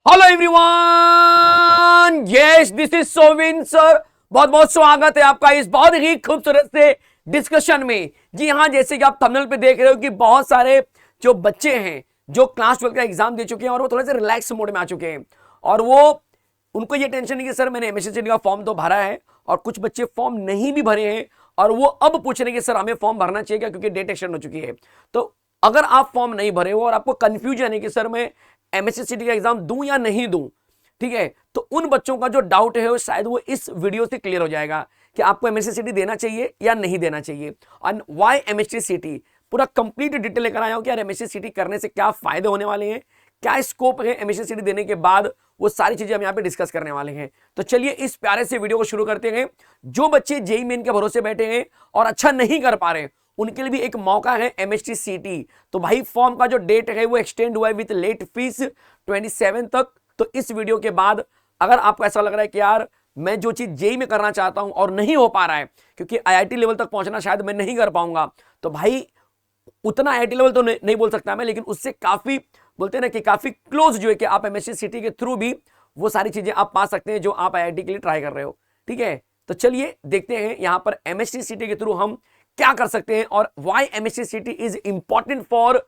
Hello everyone, yes this is Sovin sir. बहुत बहुत स्वागत है आपका इस बहुत ही खूबसूरत से डिस्कशन में। जी हाँ, जैसे कि आप थंबनेल पे देख रहे हो कि बहुत सारे जो बच्चे हैं जो क्लास 12 का एग्जाम दे चुके हैं और वो थोड़े से रिलैक्स मोड में आ चुके हैं और वो उनको ये टेंशन नहीं कि सर मैंने एमएससी का फॉर्म तो भरा है, और कुछ बच्चे फॉर्म नहीं भी भरे हैं और वो अब पूछ रहे हैं कि सर हमें फॉर्म भरना चाहिए क्या, क्योंकि डेट एक्सटेंड हो चुकी है। तो अगर आप फॉर्म नहीं भरे हो और आपको कंफ्यूजन है कि सर मैं एमएससी का एग्जाम दूं या नहीं दूं, ठीक है, तो उन बच्चों का जो डाउट है वो शायद वो इस वीडियो से क्लियर हो जाएगा कि आपको एमएससी देना चाहिए या नहीं देना चाहिए, और व्हाई एमएससी। पूरा कंप्लीट डिटेल लेकर आया हूं कि यार एमएससी करने से क्या फायदे होने वाले हैं, क्या स्कोप है एमएससी देने के बाद, वो सारी चीजें हम यहां पे डिस्कस करने वाले हैं। तो चलिए इस प्यारे से वीडियो को शुरू करते हैं। जो बच्चे जेईई मेन के भरोसे बैठे हैं और अच्छा नहीं कर पा रहे, उनके लिए भी एक मौका है एमएसटी। तो भाई फॉर्म का जो डेट है वो एक्सटेंड हुआ है विद लेट फीस 27 तक। तो इस वीडियो के बाद अगर आपको ऐसा लग रहा है कि यार मैं जो चीज जेईई में करना चाहता हूं और नहीं हो पा रहा है, क्योंकि आईआईटी लेवल तक पहुंचना शायद मैं नहीं कर पाऊंगा, तो भाई उतना आईआईटी लेवल तो नहीं बोल सकता मैं, लेकिन उससे काफी बोलते हैं ना कि काफी क्लोज जो है कि आप एमएससी के थ्रू भी वो सारी चीजें आप पा सकते हैं जो आप आईआईटी के लिए ट्राई कर रहे हो। ठीक है, तो चलिए देखते हैं यहां पर एमएससी के थ्रू हम क्या कर सकते हैं और why MSc is important for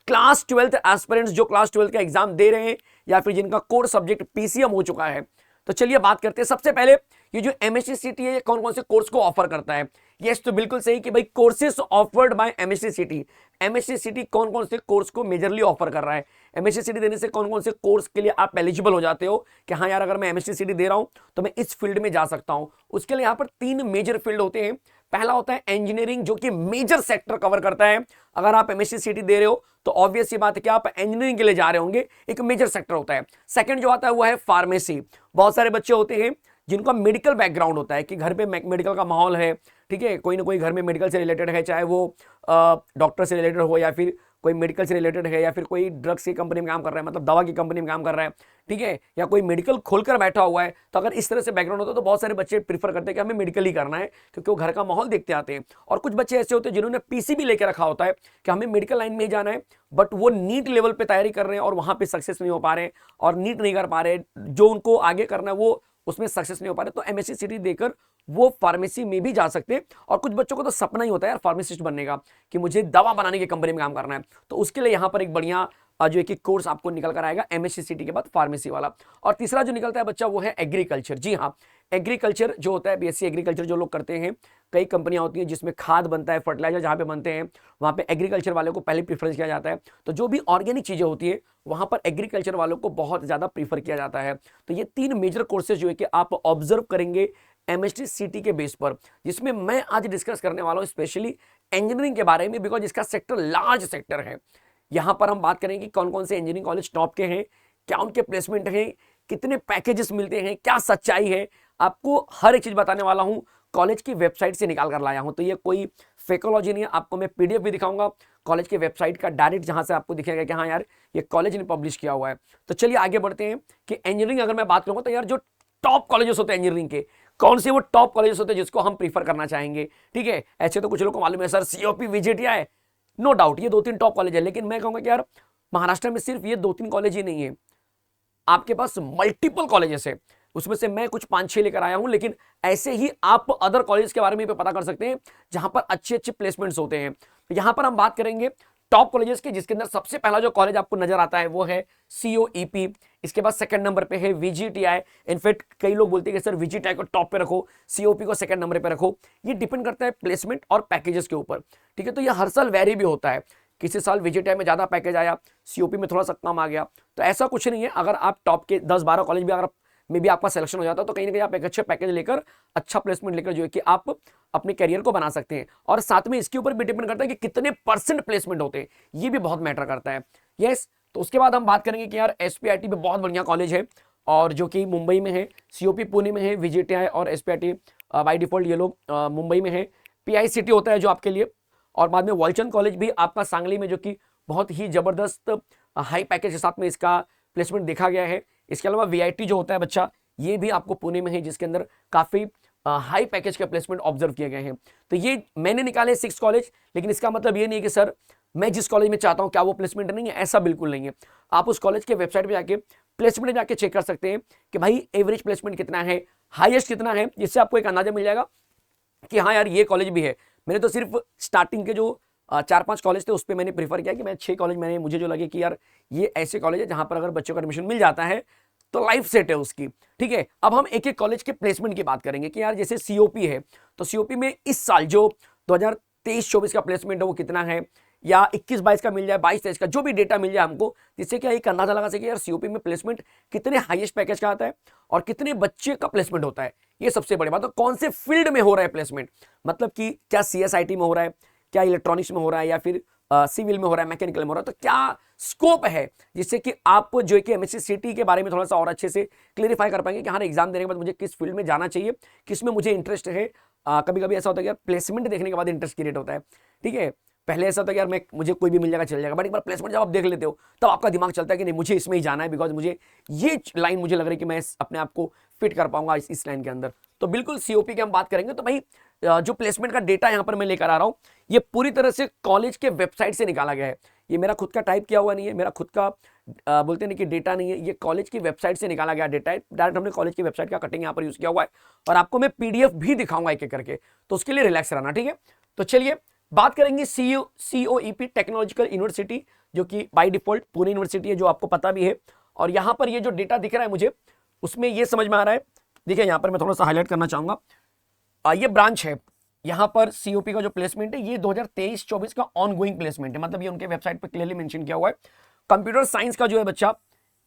class 12 aspirants जो क्लास 12 का एग्जाम दे रहे हैं या फिर जिनका कोर सब्जेक्ट पीसीएम हो चुका है। तो चलिए बात करते हैं। सबसे पहले ये जो एमएससी है ये कौन कौन से कोर्स को ऑफर करता है। यस, तो बिल्कुल सही कि भाई courses offered by MSc. MSc कौन कौन से कोर्स को मेजरली ऑफर कर रहा है, एमएससी देने से कौन कौन से कोर्स के लिए आप एलिजिबल हो जाते हो कि हाँ यार अगर मैं एमएससी दे रहा हूं तो मैं इस फील्ड में जा सकता हूं। उसके लिए यहां पर 3 मेजर फील्ड होते हैं। पहला होता है इंजीनियरिंग, जो कि मेजर सेक्टर कवर करता है। अगर आप एमएससी दे रहे हो तो ऑब्वियस सी बात है कि आप इंजीनियरिंग के लिए जा रहे होंगे, एक मेजर सेक्टर होता है। सेकंड जो आता है वो है फार्मेसी। बहुत सारे बच्चे होते हैं जिनका मेडिकल बैकग्राउंड होता है कि घर पे मेडिकल का माहौल है, ठीक है, कोई ना कोई घर में मेडिकल से रिलेटेड है, चाहे वो डॉक्टर से रिलेटेड हो या फिर कोई मेडिकल से रिलेटेड है या फिर कोई ड्रग्स की कंपनी में काम कर रहा है, मतलब दवा की कंपनी में काम कर रहा है, ठीक है, या कोई मेडिकल खोलकर बैठा हुआ है। तो अगर इस तरह से बैकग्राउंड होता है तो बहुत सारे बच्चे प्रीफर करते हैं कि हमें मेडिकल ही करना है, क्योंकि वो घर का माहौल देखते आते हैं। और कुछ बच्चे ऐसे होते हैं जिन्होंने पीसीबी लेकर रखा होता है कि हमें मेडिकल लाइन में ही जाना है, बट वो नीट लेवल पे तैयारी कर रहे हैं और वहां पे सक्सेस नहीं हो पा रहे और नीट नहीं कर पा रहे, जो उनको आगे करना है वो उसमें सक्सेस नहीं हो पा रहे, तो एमएससी देकर वो फार्मेसी में भी जा सकते हैं। और कुछ बच्चों को तो सपना ही होता है यार फार्मासिस्ट बनने का, कि मुझे दवा बनाने की कंपनी में काम करना है, तो उसके लिए यहां पर एक बढ़िया जो एक कोर्स आपको निकल कर आएगा एमएससी के बाद फार्मेसी वाला। और तीसरा जो निकलता है बच्चा वो है एग्रीकल्चर। जी हाँ, एग्रीकल्चर जो होता है, बीएससी एग्रीकल्चर जो लोग करते हैं, कई कंपनियां होती हैं जिसमें खाद बनता है, फर्टिलाइजर जहां पे बनते हैं वहां पे एग्रीकल्चर वाले को पहले प्रीफरेंस किया जाता है। तो जो भी ऑर्गेनिक चीजें होती है वहां पर एग्रीकल्चर वालों को बहुत ज्यादा प्रीफर किया जाता है। तो ये 3 मेजर कोर्सेज जो है कि आप ऑब्जर्व करेंगे एमएसटी के बेस पर, जिसमें मैं आज डिस्कस करने वाला हूं स्पेशली इंजीनियरिंग के बारे में, बिकॉज इसका सेक्टर लार्ज सेक्टर है। यहां पर हम बात करेंगे कि कौन कौन से इंजीनियरिंग कॉलेज टॉप के हैं, क्या उनके प्लेसमेंट हैं, कितने पैकेजेस मिलते हैं, क्या सच्चाई है, आपको हर एक चीज बताने वाला हूं। कॉलेज की वेबसाइट से निकाल कर लाया हूं, तो ये कोई फेकोलॉजी नहीं है। आपको मैं पीडीएफ भी दिखाऊंगा कॉलेज की वेबसाइट का डायरेक्ट, जहां से आपको दिखेगा कि हाँ यार ये कॉलेज ने पब्लिश किया हुआ है। तो चलिए आगे बढ़ते हैं कि इंजीनियरिंग अगर मैं बात करूंगा तो यार जो टॉप कॉलेजेस होते हैं इंजीनियरिंग के, कौन से वो टॉप कॉलेजेस होते हैं जिसको हम प्रीफर करना चाहेंगे। ठीक है, ऐसे तो कुछ लोगों को मालूम है सर सीओपी विजेटीआई है, नो डाउट ये 2-3 टॉप कॉलेज है, लेकिन मैं कहूंगा कि यार महाराष्ट्र में सिर्फ ये 2-3 कॉलेज ही नहीं है, आपके पास मल्टीपल कॉलेजेस है। उसमें से मैं कुछ 5-6 लेकर आया हूं, लेकिन ऐसे ही आप अदर कॉलेज के बारे में पता कर सकते हैं जहां पर अच्छे अच्छे प्लेसमेंट्स होते हैं। तो यहां पर हम बात करेंगे टॉप कॉलेजेस की, जिसके अंदर सबसे पहला जो कॉलेज आपको नजर आता है वो है सीओईपी। इसके बाद सेकंड नंबर पे है वीजीटीआई। इनफैक्ट कई लोग बोलते हैं कि सर वीजीटीआई को टॉप पे रखो, सीओपी को सेकंड नंबर पे रखो। ये डिपेंड करता है प्लेसमेंट और पैकेजेस के ऊपर, ठीक है। तो ये हर साल वेरी भी होता है, किसी साल वीजीटीआई में ज्यादा पैकेज आया, सीओपी में थोड़ा सा कम आ गया, तो ऐसा कुछ नहीं है। अगर आप टॉप के 10-12 कॉलेज भी अगर में भी आपका सिलेक्शन हो जाता है तो कहीं ना कहीं आप एक अच्छे पैकेज लेकर, अच्छा प्लेसमेंट लेकर जो है कि आप अपने करियर को बना सकते हैं। और साथ में इसके ऊपर भी डिपेंड करता है कि कितने परसेंट प्लेसमेंट होते हैं, ये भी बहुत मैटर करता है। यस, तो उसके बाद हम बात करेंगे कि यार एसपीआईटी में बहुत बढ़िया कॉलेज है और जो कि मुंबई में है, सीओपी पुणे में है, वीजीटीआई और एसपीआईटी बाई डिफॉल्ट ये लोग मुंबई में है। पीआईसीटी होता है जो आपके लिए, और बाद में वॉलचंद कॉलेज भी आपका सांगली में, जो कि बहुत ही जबरदस्त हाई पैकेज के साथ में इसका प्लेसमेंट देखा गया है। इसके अलावा वीआईटी जो होता है बच्चा, ये भी आपको पुणे में है, जिसके अंदर काफी हाई पैकेज के प्लेसमेंट ऑब्जर्व किए गए हैं। तो ये मैंने निकाले 6 कॉलेज, लेकिन इसका मतलब ये नहीं है कि सर मैं जिस कॉलेज में चाहता हूं क्या वो प्लेसमेंट नहीं है, ऐसा बिल्कुल नहीं है। आप उस कॉलेज के वेबसाइट पे जाके प्लेसमेंट जाके चेक कर सकते हैं कि भाई एवरेज प्लेसमेंट कितना है, हाईएस्ट कितना है, जिससे आपको एक अंदाजा मिल जाएगा कि हाँ यार ये कॉलेज भी है। मैंने तो सिर्फ स्टार्टिंग के जो 4-5 कॉलेज थे उस पर मैंने प्रीफर किया कि मैं 6 कॉलेज मैंने मुझे जो लगे कि यार ये ऐसे कॉलेज है जहां पर अगर बच्चों को एडमिशन मिल जाता है तो लाइफ सेट है उसकी। ठीक है, अब हम एक एक कॉलेज के प्लेसमेंट की बात करेंगे कि यार जैसे सीओपी है तो सीओपी में इस साल जो 2023-24 का प्लेसमेंट है वो कितना है, या 21-22 का मिल जाए, 22-23 का जो भी डेटा मिल जाए हमको, जिससे क्या एक अंदाजा लगा सके यार सीओपी में प्लेसमेंट कितने हाईएस्ट पैकेज का आता है और कितने बच्चे का प्लेसमेंट होता है। ये सबसे बड़ी बात है। कौन से फील्ड में हो रहा है प्लेसमेंट, मतलब कि क्या सीएसआईटी में हो रहा है, क्या इलेक्ट्रॉनिक्स में हो रहा है, या फिर सिविल में हो रहा है, मैकेनिकल में हो रहा है, तो क्या स्कोप है, जिससे कि आप जो है कि एमएससी सीटी के बारे में थोड़ा सा और अच्छे से क्लियरिफाई कर पाएंगे कि हाँ एग्जाम देने के बाद मुझे किस फील्ड में जाना चाहिए, किस में मुझे इंटरेस्ट है। कभी कभी ऐसा होता है कि यार प्लेसमेंट देखने के बाद इंटरेस्ट क्रिएट होता है। ठीक है, पहले ऐसा होता है यार मुझे कोई भी मिल जाएगा चल जाएगा, बट एक बार प्लेसमेंट जब आप देख लेते हो तब आपका दिमाग चलता है कि नहीं मुझे इसमें ही जाना है, बिकॉज मुझे ये लाइन मुझे लग रही है कि मैं अपने आप को फिट कर पाऊंगा इस लाइन के अंदर। तो बिल्कुल सीओपी की हम बात करेंगे तो भाई जो प्लेसमेंट का डेटा यहां पर मैं लेकर आ रहा हूं ये पूरी तरह से कॉलेज के वेबसाइट से निकाला गया है। ये मेरा खुद का टाइप किया हुआ नहीं है, मेरा खुद का बोलते नहीं कि डेटा नहीं है, ये कॉलेज की वेबसाइट से निकाला गया डेटा है। डायरेक्ट हमने कॉलेज की वेबसाइट का कटिंग यहाँ पर यूज किया हुआ है और आपको मैं पीडीएफ भी दिखाऊंगा एक एक करके, तो उसके लिए रिलैक्स रहना। ठीक है, तो चलिए बात करेंगे सीओईपी टेक्नोलॉजिकल यूनिवर्सिटी, जो कि बाय डिफॉल्ट पुणे यूनिवर्सिटी है, जो आपको पता भी है। और यहां पर ये जो डेटा दिख रहा है मुझे उसमें ये समझ में आ रहा है, देखिए यहां पर मैं थोड़ा सा हाईलाइट करना चाहूंगा, ये ब्रांच है यहां पर सीओपी का जो प्लेसमेंट है ये 2023-24 का ऑनगोइंग प्लेसमेंट है, मतलब ये उनके वेबसाइट पर क्लियरली मेंशन किया हुआ है। कंप्यूटर साइंस का जो है बच्चा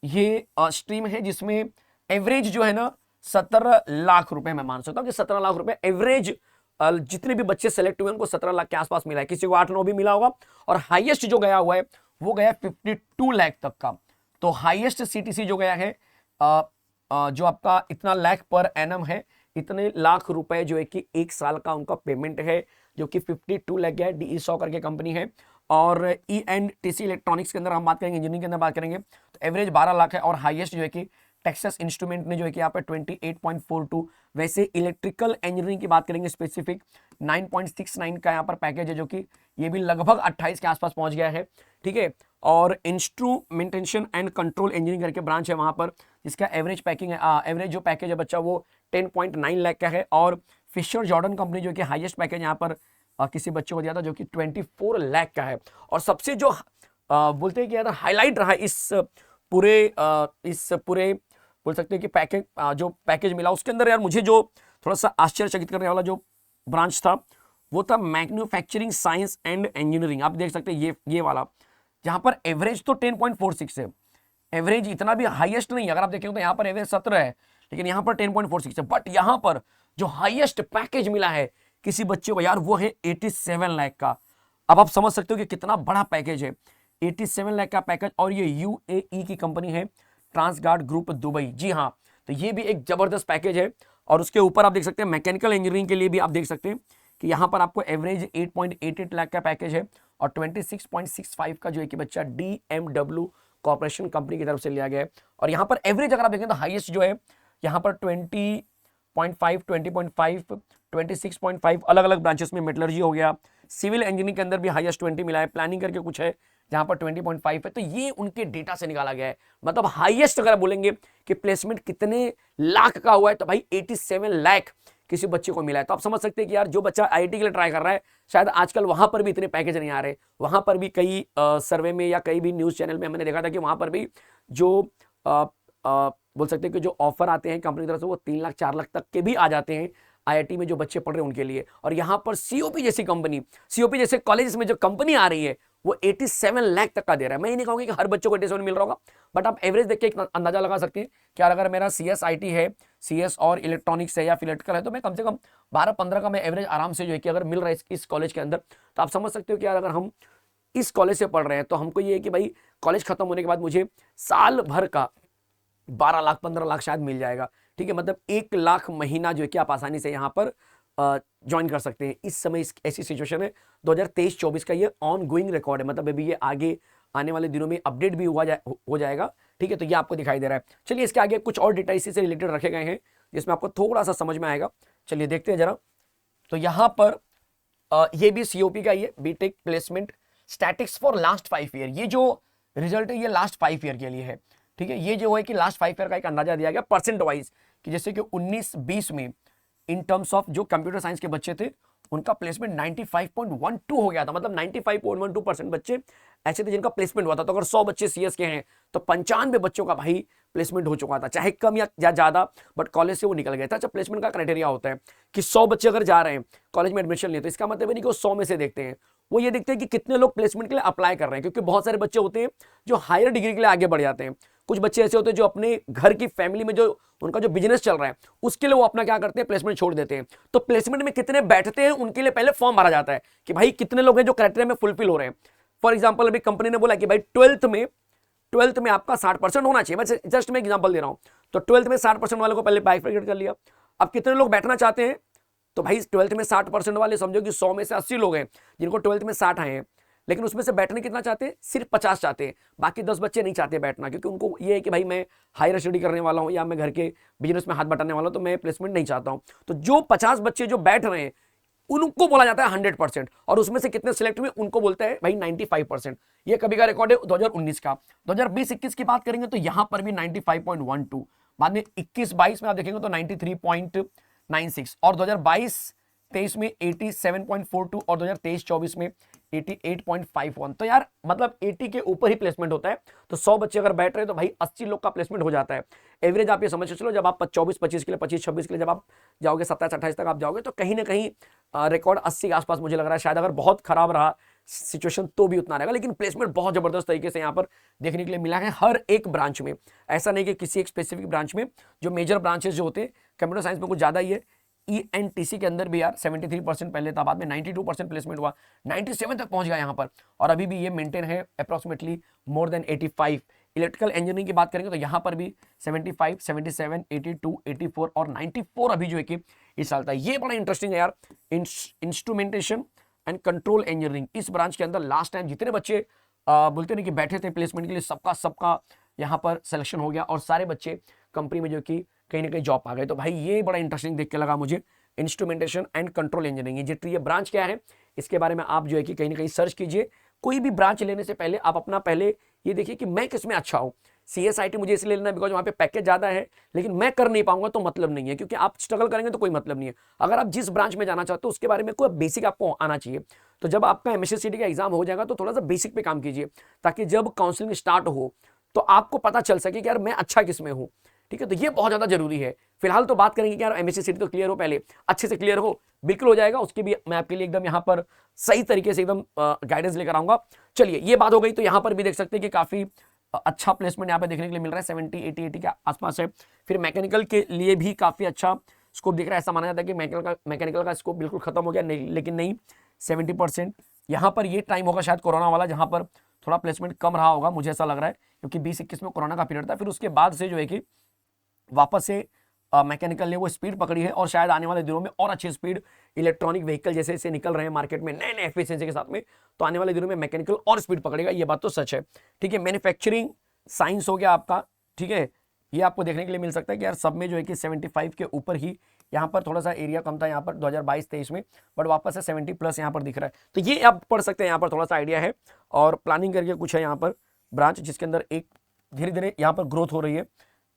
ये स्ट्रीम है जिसमें एवरेज जो है ना 17 लाख रुपए मैं मान सकता हूं कि 17 लाख रुपए एवरेज जितने भी बच्चे सेलेक्ट हुए उनको 17 लाख के आसपास मिला है, किसी को 8-9 भी मिला होगा। और हाईएस्ट जो गया हुआ है वो गया 52 लाख तक का। तो हाईएस्ट सीटीसी जो गया है जो आपका इतना लाख पर एनम है, इतने लाख रुपए जो है कि एक साल का उनका पेमेंट है, जो कि 52 लाख गया है। डीई 100 करके कंपनी है। और ईएनटीसी इलेक्ट्रॉनिक्स के अंदर हम बात करेंगे, इंजीनियरिंग के अंदर बात करेंगे तो एवरेज 12 लाख है। और हाईएस्ट जो है कि टेक्सास इंस्ट्रूमेंट ने जो है कि यहाँ पे 28.42। वैसे इलेक्ट्रिकल इंजीनियरिंग की बात करेंगे स्पेसिफिक 9.69 का यहाँ पर पैकेज है, जो कि ये भी लगभग 28 के आसपास पहुंच गया है। ठीक है, और इंस्ट्रूमेंटेशन एंड कंट्रोल इंजीनियरिंग करके ब्रांच है वहां पर, जिसका एवरेज पैकिंग है एवरेज जो पैकेज है बच्चा वो 10.9 लाख का है। और फिशर जॉर्डन कंपनी जो कि हाईएस्ट पैकेज यहाँ पर किसी बच्चे को दिया था, जो कि 24 लाख का है। और सबसे जो बोलते हैं कि यार हाईलाइट रहा इस पूरे बोल सकते हैं कि पैकेज जो पैकेज मिला उसके अंदर, यार मुझे जो थोड़ा सा आश्चर्यचकित करने वाला जो ब्रांच था वो था मैन्युफैक्चरिंग साइंस एंड इंजीनियरिंग। आप देख सकते हैं ये वाला, जहां पर एवरेज तो 10.46 है, एवरेज इतना भी हाईएस्ट नहीं है। अगर आप देखेंगे तो यहाँ पर एवरेज 17 है, लेकिन यहाँ पर 10.46 है। बट यहाँ पर जो हाईएस्ट पैकेज मिला है किसी बच्चे को यार वो है 87 लाख का। अब आप समझ सकते हो कि कितना बड़ा पैकेज है, 87 लाख का पैकेज। और ये यूएई की कंपनी है ट्रांसगार्ड ग्रुप दुबई। जी हाँ, तो ये भी एक जबरदस्त पैकेज है। और उसके ऊपर आप देख सकते हैं मैकेनिकल इंजीनियरिंग के लिए भी आप देख सकते हैं कि यहाँ पर आपको एवरेज 8.88 लाख का पैकेज है। और 26.65 का जो है कि बच्चा DMW कॉर्पोरेशन कंपनी की तरफ से लिया गया है। और यहाँ पर एवरेज अगर आप देखें तो हाईएस्ट जो है यहाँ पर 20.5, 20.5, 26.5 अलग अलग ब्रांचेस में मेटलर्जी हो गया। सिविल इंजीनियरिंग के अंदर भी हाईएस्ट 20 मिला है। प्लानिंग करके कुछ है जहां पर 20.5 है। तो ये उनके डेटा से निकाला गया है। मतलब हाईएस्ट अगर बोलेंगे कि प्लेसमेंट कितने लाख का हुआ है तो भाई 87 लाख किसी बच्चे को मिला है। तो आप समझ सकते हैं कि यार जो बच्चा आईआईटी के लिए ट्राई कर रहा है शायद आजकल वहां पर भी इतने पैकेज नहीं आ रहे। वहां पर भी कई सर्वे में या कई भी न्यूज चैनल में हमने देखा था कि वहां पर भी जो बोल सकते हैं कि जो ऑफर आते हैं कंपनी की तरफ से वो 3 लाख 4 लाख तक के भी आ जाते हैं आईआईटी में जो बच्चे पढ़ रहे हैं उनके लिए। और यहाँ पर सीओपी जैसी कंपनी, सीओपी जैसे कॉलेज में जो कंपनी आ रही है वो 87 लाख तक का दे रहा है। मैं ये नहीं कहूँगा कि हर बच्चों को 87 मिल रहा होगा, बट आप एवरेज देख के एक अंदाजा लगा सकते हैं कि अगर मेरा सीएसआईटी है, सीएस और इलेक्ट्रॉनिक्स है या फिर इलेक्ट्रिकल है, तो मैं कम से कम 12-15 का मैं एवरेज आराम से जो है कि अगर मिल रहा है इस कॉलेज के अंदर, तो आप समझ सकते हो कि यार अगर हम इस कॉलेज से पढ़ रहे हैं तो हमको ये है कि भाई कॉलेज खत्म होने के बाद मुझे साल भर का 12 लाख 15 लाख शायद मिल जाएगा। ठीक है, मतलब 1 लाख महीना जो है कि आप आसानी से यहाँ पर ज्वाइन कर सकते हैं। इस समय ऐसी सिचुएशन है। 2023-24 का ये ऑन गोइंग रिकॉर्ड है, मतलब अभी ये आगे आने वाले दिनों में अपडेट भी हो जाएगा। ठीक है, तो ये आपको दिखाई दे रहा है। चलिए इसके आगे कुछ और डेटा इसी से रिलेटेड रखे गए हैं जिसमें आपको थोड़ा सा समझ में आएगा। चलिए देखते हैं जरा। तो यहाँ पर ये भी सीओपी का ये BTech placement statics for last 5 year, ये जो रिजल्ट है ये लास्ट 5 ईयर के लिए है। ठीक है, ये जो है कि लास्ट 5 ईयर का एक अंदाजा दिया गया परसेंट वाइज कि जैसे कि 19-20 में इन टर्म्स ऑफ जो कंप्यूटर साइंस के बच्चे थे उनका प्लेसमेंट 95.12 हो गया था। मतलब 95.12% बच्चे ऐसे थे जिनका प्लेसमेंट हुआ था। तो अगर 100 बच्चे सीएस के हैं तो 95 बच्चों का भाई प्लेसमेंट हो चुका था, चाहे कम या ज्यादा, बट कॉलेज से वो निकल गए था। अच्छा, प्लेसमेंट का क्राइटेरिया होता है कि 100 बच्चे अगर जा रहे हैं कॉलेज में एडमिशन लिए, तो इसका मतलब नहीं कि वो 100 में से देखते हैं, वो ये देखते हैं कि कितने लोग प्लेसमेंट के लिए अप्लाई कर रहे हैं। क्योंकि बहुत सारे बच्चे होते हैं जो हायर डिग्री के लिए आगे बढ़ जाते हैं, कुछ बच्चे ऐसे होते हैं जो अपने घर की फैमिली में जो उनका जो बिजनेस चल रहा है उसके लिए वो अपना क्या करते हैं, प्लेसमेंट छोड़ देते हैं। तो प्लेसमेंट में कितने बैठते हैं उनके लिए पहले फॉर्म भरा जाता है कि भाई कितने लोग हैं जो क्राइटेरिया में फुलफिल हो रहे हैं। फॉर एग्जाम्पल अभी कंपनी ने बोला कि भाई ट्वेल्थ में आपका 60% होना चाहिए। मैं जस्ट मैं एग्जांपल दे रहा हूं। तो ट्वेल्थ में 60% वालों को पहले बाइफरकेट कर लिया। अब कितने लोग बैठना चाहते हैं, तो भाई ट्वेल्थ में 60% वाले समझो कि 100 में से 80 लोग हैं जिनको ट्वेल्थ में 60 आए हैं, लेकिन उसमें से बैठने कितना चाहते हैं, सिर्फ 50 चाहते हैं। बाकी 10 बच्चे नहीं चाहते बैठना, क्योंकि उनको ये है कि भाई मैं हायर स्टडी करने वाला हूं या मैं घर के बिजनेस में हाथ बटाने वाला हूं, तो मैं प्लेसमेंट नहीं चाहता हूं। तो जो 50 बच्चे जो बैठ रहे हैं उनको बोला जाता है 100%, और उसमें से कितने सिलेक्ट हुए उनको बोलते हैं भाई 95%। ये कभी का रिकॉर्ड है 2019 का। 2020-21 की बात करेंगे तो यहां पर भी 95.12, बाद में 21-22 में आप देखेंगे तो 93.96, और 2022-23 में 87.42, और 2023-24 में 88.51। तो यार मतलब 80 के ऊपर ही प्लेसमेंट होता है। तो 100 बच्चे अगर बैठ रहे हैं तो भाई 80 लोग का प्लेसमेंट हो जाता है एवरेज। आप ये समझ चलो, जब आप 24-25 के लिए, 25-26 के लिए जब आप जाओगे, 27-28 तक आप जाओगे, तो कहीं ना कहीं रिकॉर्ड 80 के आसपास मुझे लग रहा है। शायद अगर बहुत खराब रहा सिचुएशन तो भी उतना रहेगा, लेकिन प्लेसमेंट बहुत जबरदस्त तरीके से यहाँ पर देखने के लिए मिला है हर एक ब्रांच में। ऐसा नहीं कि किसी एक स्पेसिफिक ब्रांच में, जो मेजर ब्रांचेस जो होते हैं कंप्यूटर साइंस में कुछ ज्यादा ही है। ENTC के अंदर भी यार 73% पहले था, बाद में 92% प्लेसमेंट हुआ, 97 तक पहुंच गया यहाँ पर, और अभी भी ये मेंटेन है approximately more than 85। Electrical engineering की बात करेंगे तो यहाँ पर भी 75, 77, 82, 84 और 94 अभी जो है कि इस साल था। ये बड़ा इंटरेस्टिंग है यार। इंस्ट्रूमेंटेशन एंड कंट्रोल इंजीनियरिंग, इस ब्रांच के अंदर लास्ट टाइम जितने बच्चे बोलते नहीं कि बैठे थे प्लेसमेंट के लिए, सबका यहाँ पर सिलेक्शन हो गया, और सारे बच्चे कंपनी में जो कि कहीं ना कहीं जॉब आ गए। तो भाई ये बड़ा इंटरेस्टिंग देख के लगा मुझे, इंस्ट्रूमेंटेशन एंड कंट्रोल इंजीनियरिंग। ये ब्रांच क्या है इसके बारे में आप जो है कि कहीं ना कहीं सर्च कीजिए। कोई भी ब्रांच लेने से पहले आप अपना पहले ये देखिए कि मैं किसमें अच्छा हूँ। CSIT मुझे इसलिए लेना है बिकॉज वहाँ पे पैकेज ज्यादा है, लेकिन मैं कर नहीं पाऊंगा तो मतलब नहीं है, क्योंकि आप स्ट्रगल करेंगे तो कोई मतलब नहीं है। अगर आप जिस ब्रांच में जाना चाहते हो उसके बारे में कोई बेसिक आपको आना चाहिए। तो जब आपका MSc का एग्जाम हो जाएगा तो थोड़ा सा बेसिक पे काम कीजिए, ताकि जब काउंसलिंग स्टार्ट हो तो आपको पता चल सके कि यार मैं अच्छा किसमें हूँ। ठीक है, तो ये बहुत ज्यादा जरूरी है। फिलहाल तो बात करेंगे कि यार MSc तो क्लियर हो, पहले अच्छे से क्लियर हो, बिल्कुल हो जाएगा। उसकी भी मैं आपके लिए एकदम यहाँ पर सही तरीके से एकदम गाइडेंस लेकर आऊंगा। चलिए, ये बात हो गई। तो यहाँ पर भी देख सकते हैं कि काफी अच्छा प्लेसमेंट यहाँ पे देखने के लिए मिल रहा है, 70, 80 के आसपास है। फिर मैकेनिकल के लिए भी काफी अच्छा स्कोप दिख रहा है। ऐसा माना जाता है कि मैकेनिकल का स्कोप बिल्कुल खत्म हो गया, लेकिन नहीं, 70%। यहाँ पर ये टाइम होगा शायद कोरोना वाला, जहाँ पर थोड़ा प्लेसमेंट कम रहा होगा, मुझे ऐसा लग रहा है, क्योंकि 20-21 में कोरोना का पीरियड था। फिर उसके बाद से जो है कि वापस से मैकेनिकल ने वो स्पीड पकड़ी है, और शायद आने वाले दिनों में और अच्छी स्पीड, इलेक्ट्रॉनिक व्हीकल जैसे जैसे निकल रहे हैं मार्केट में नए एफिशिएंसी के साथ में, तो आने वाले दिनों में मैकेनिकल और स्पीड पकड़ेगा। ये बात तो सच है। ठीक है, मैन्युफैक्चरिंग साइंस हो गया आपका। ठीक है, ये आपको देखने के लिए मिल सकता है कि यार सब में जो है कि 75 के ऊपर ही, यहाँ पर थोड़ा सा एरिया कम था यहाँ पर 2022-23 में, बट वापस से 70+ यहाँ पर दिख रहा है। तो ये आप पढ़ सकते हैं, यहाँ पर थोड़ा सा आइडिया है। और प्लानिंग करके कुछ है यहाँ पर ब्रांच, जिसके अंदर एक धीरे धीरे यहाँ पर ग्रोथ हो रही है,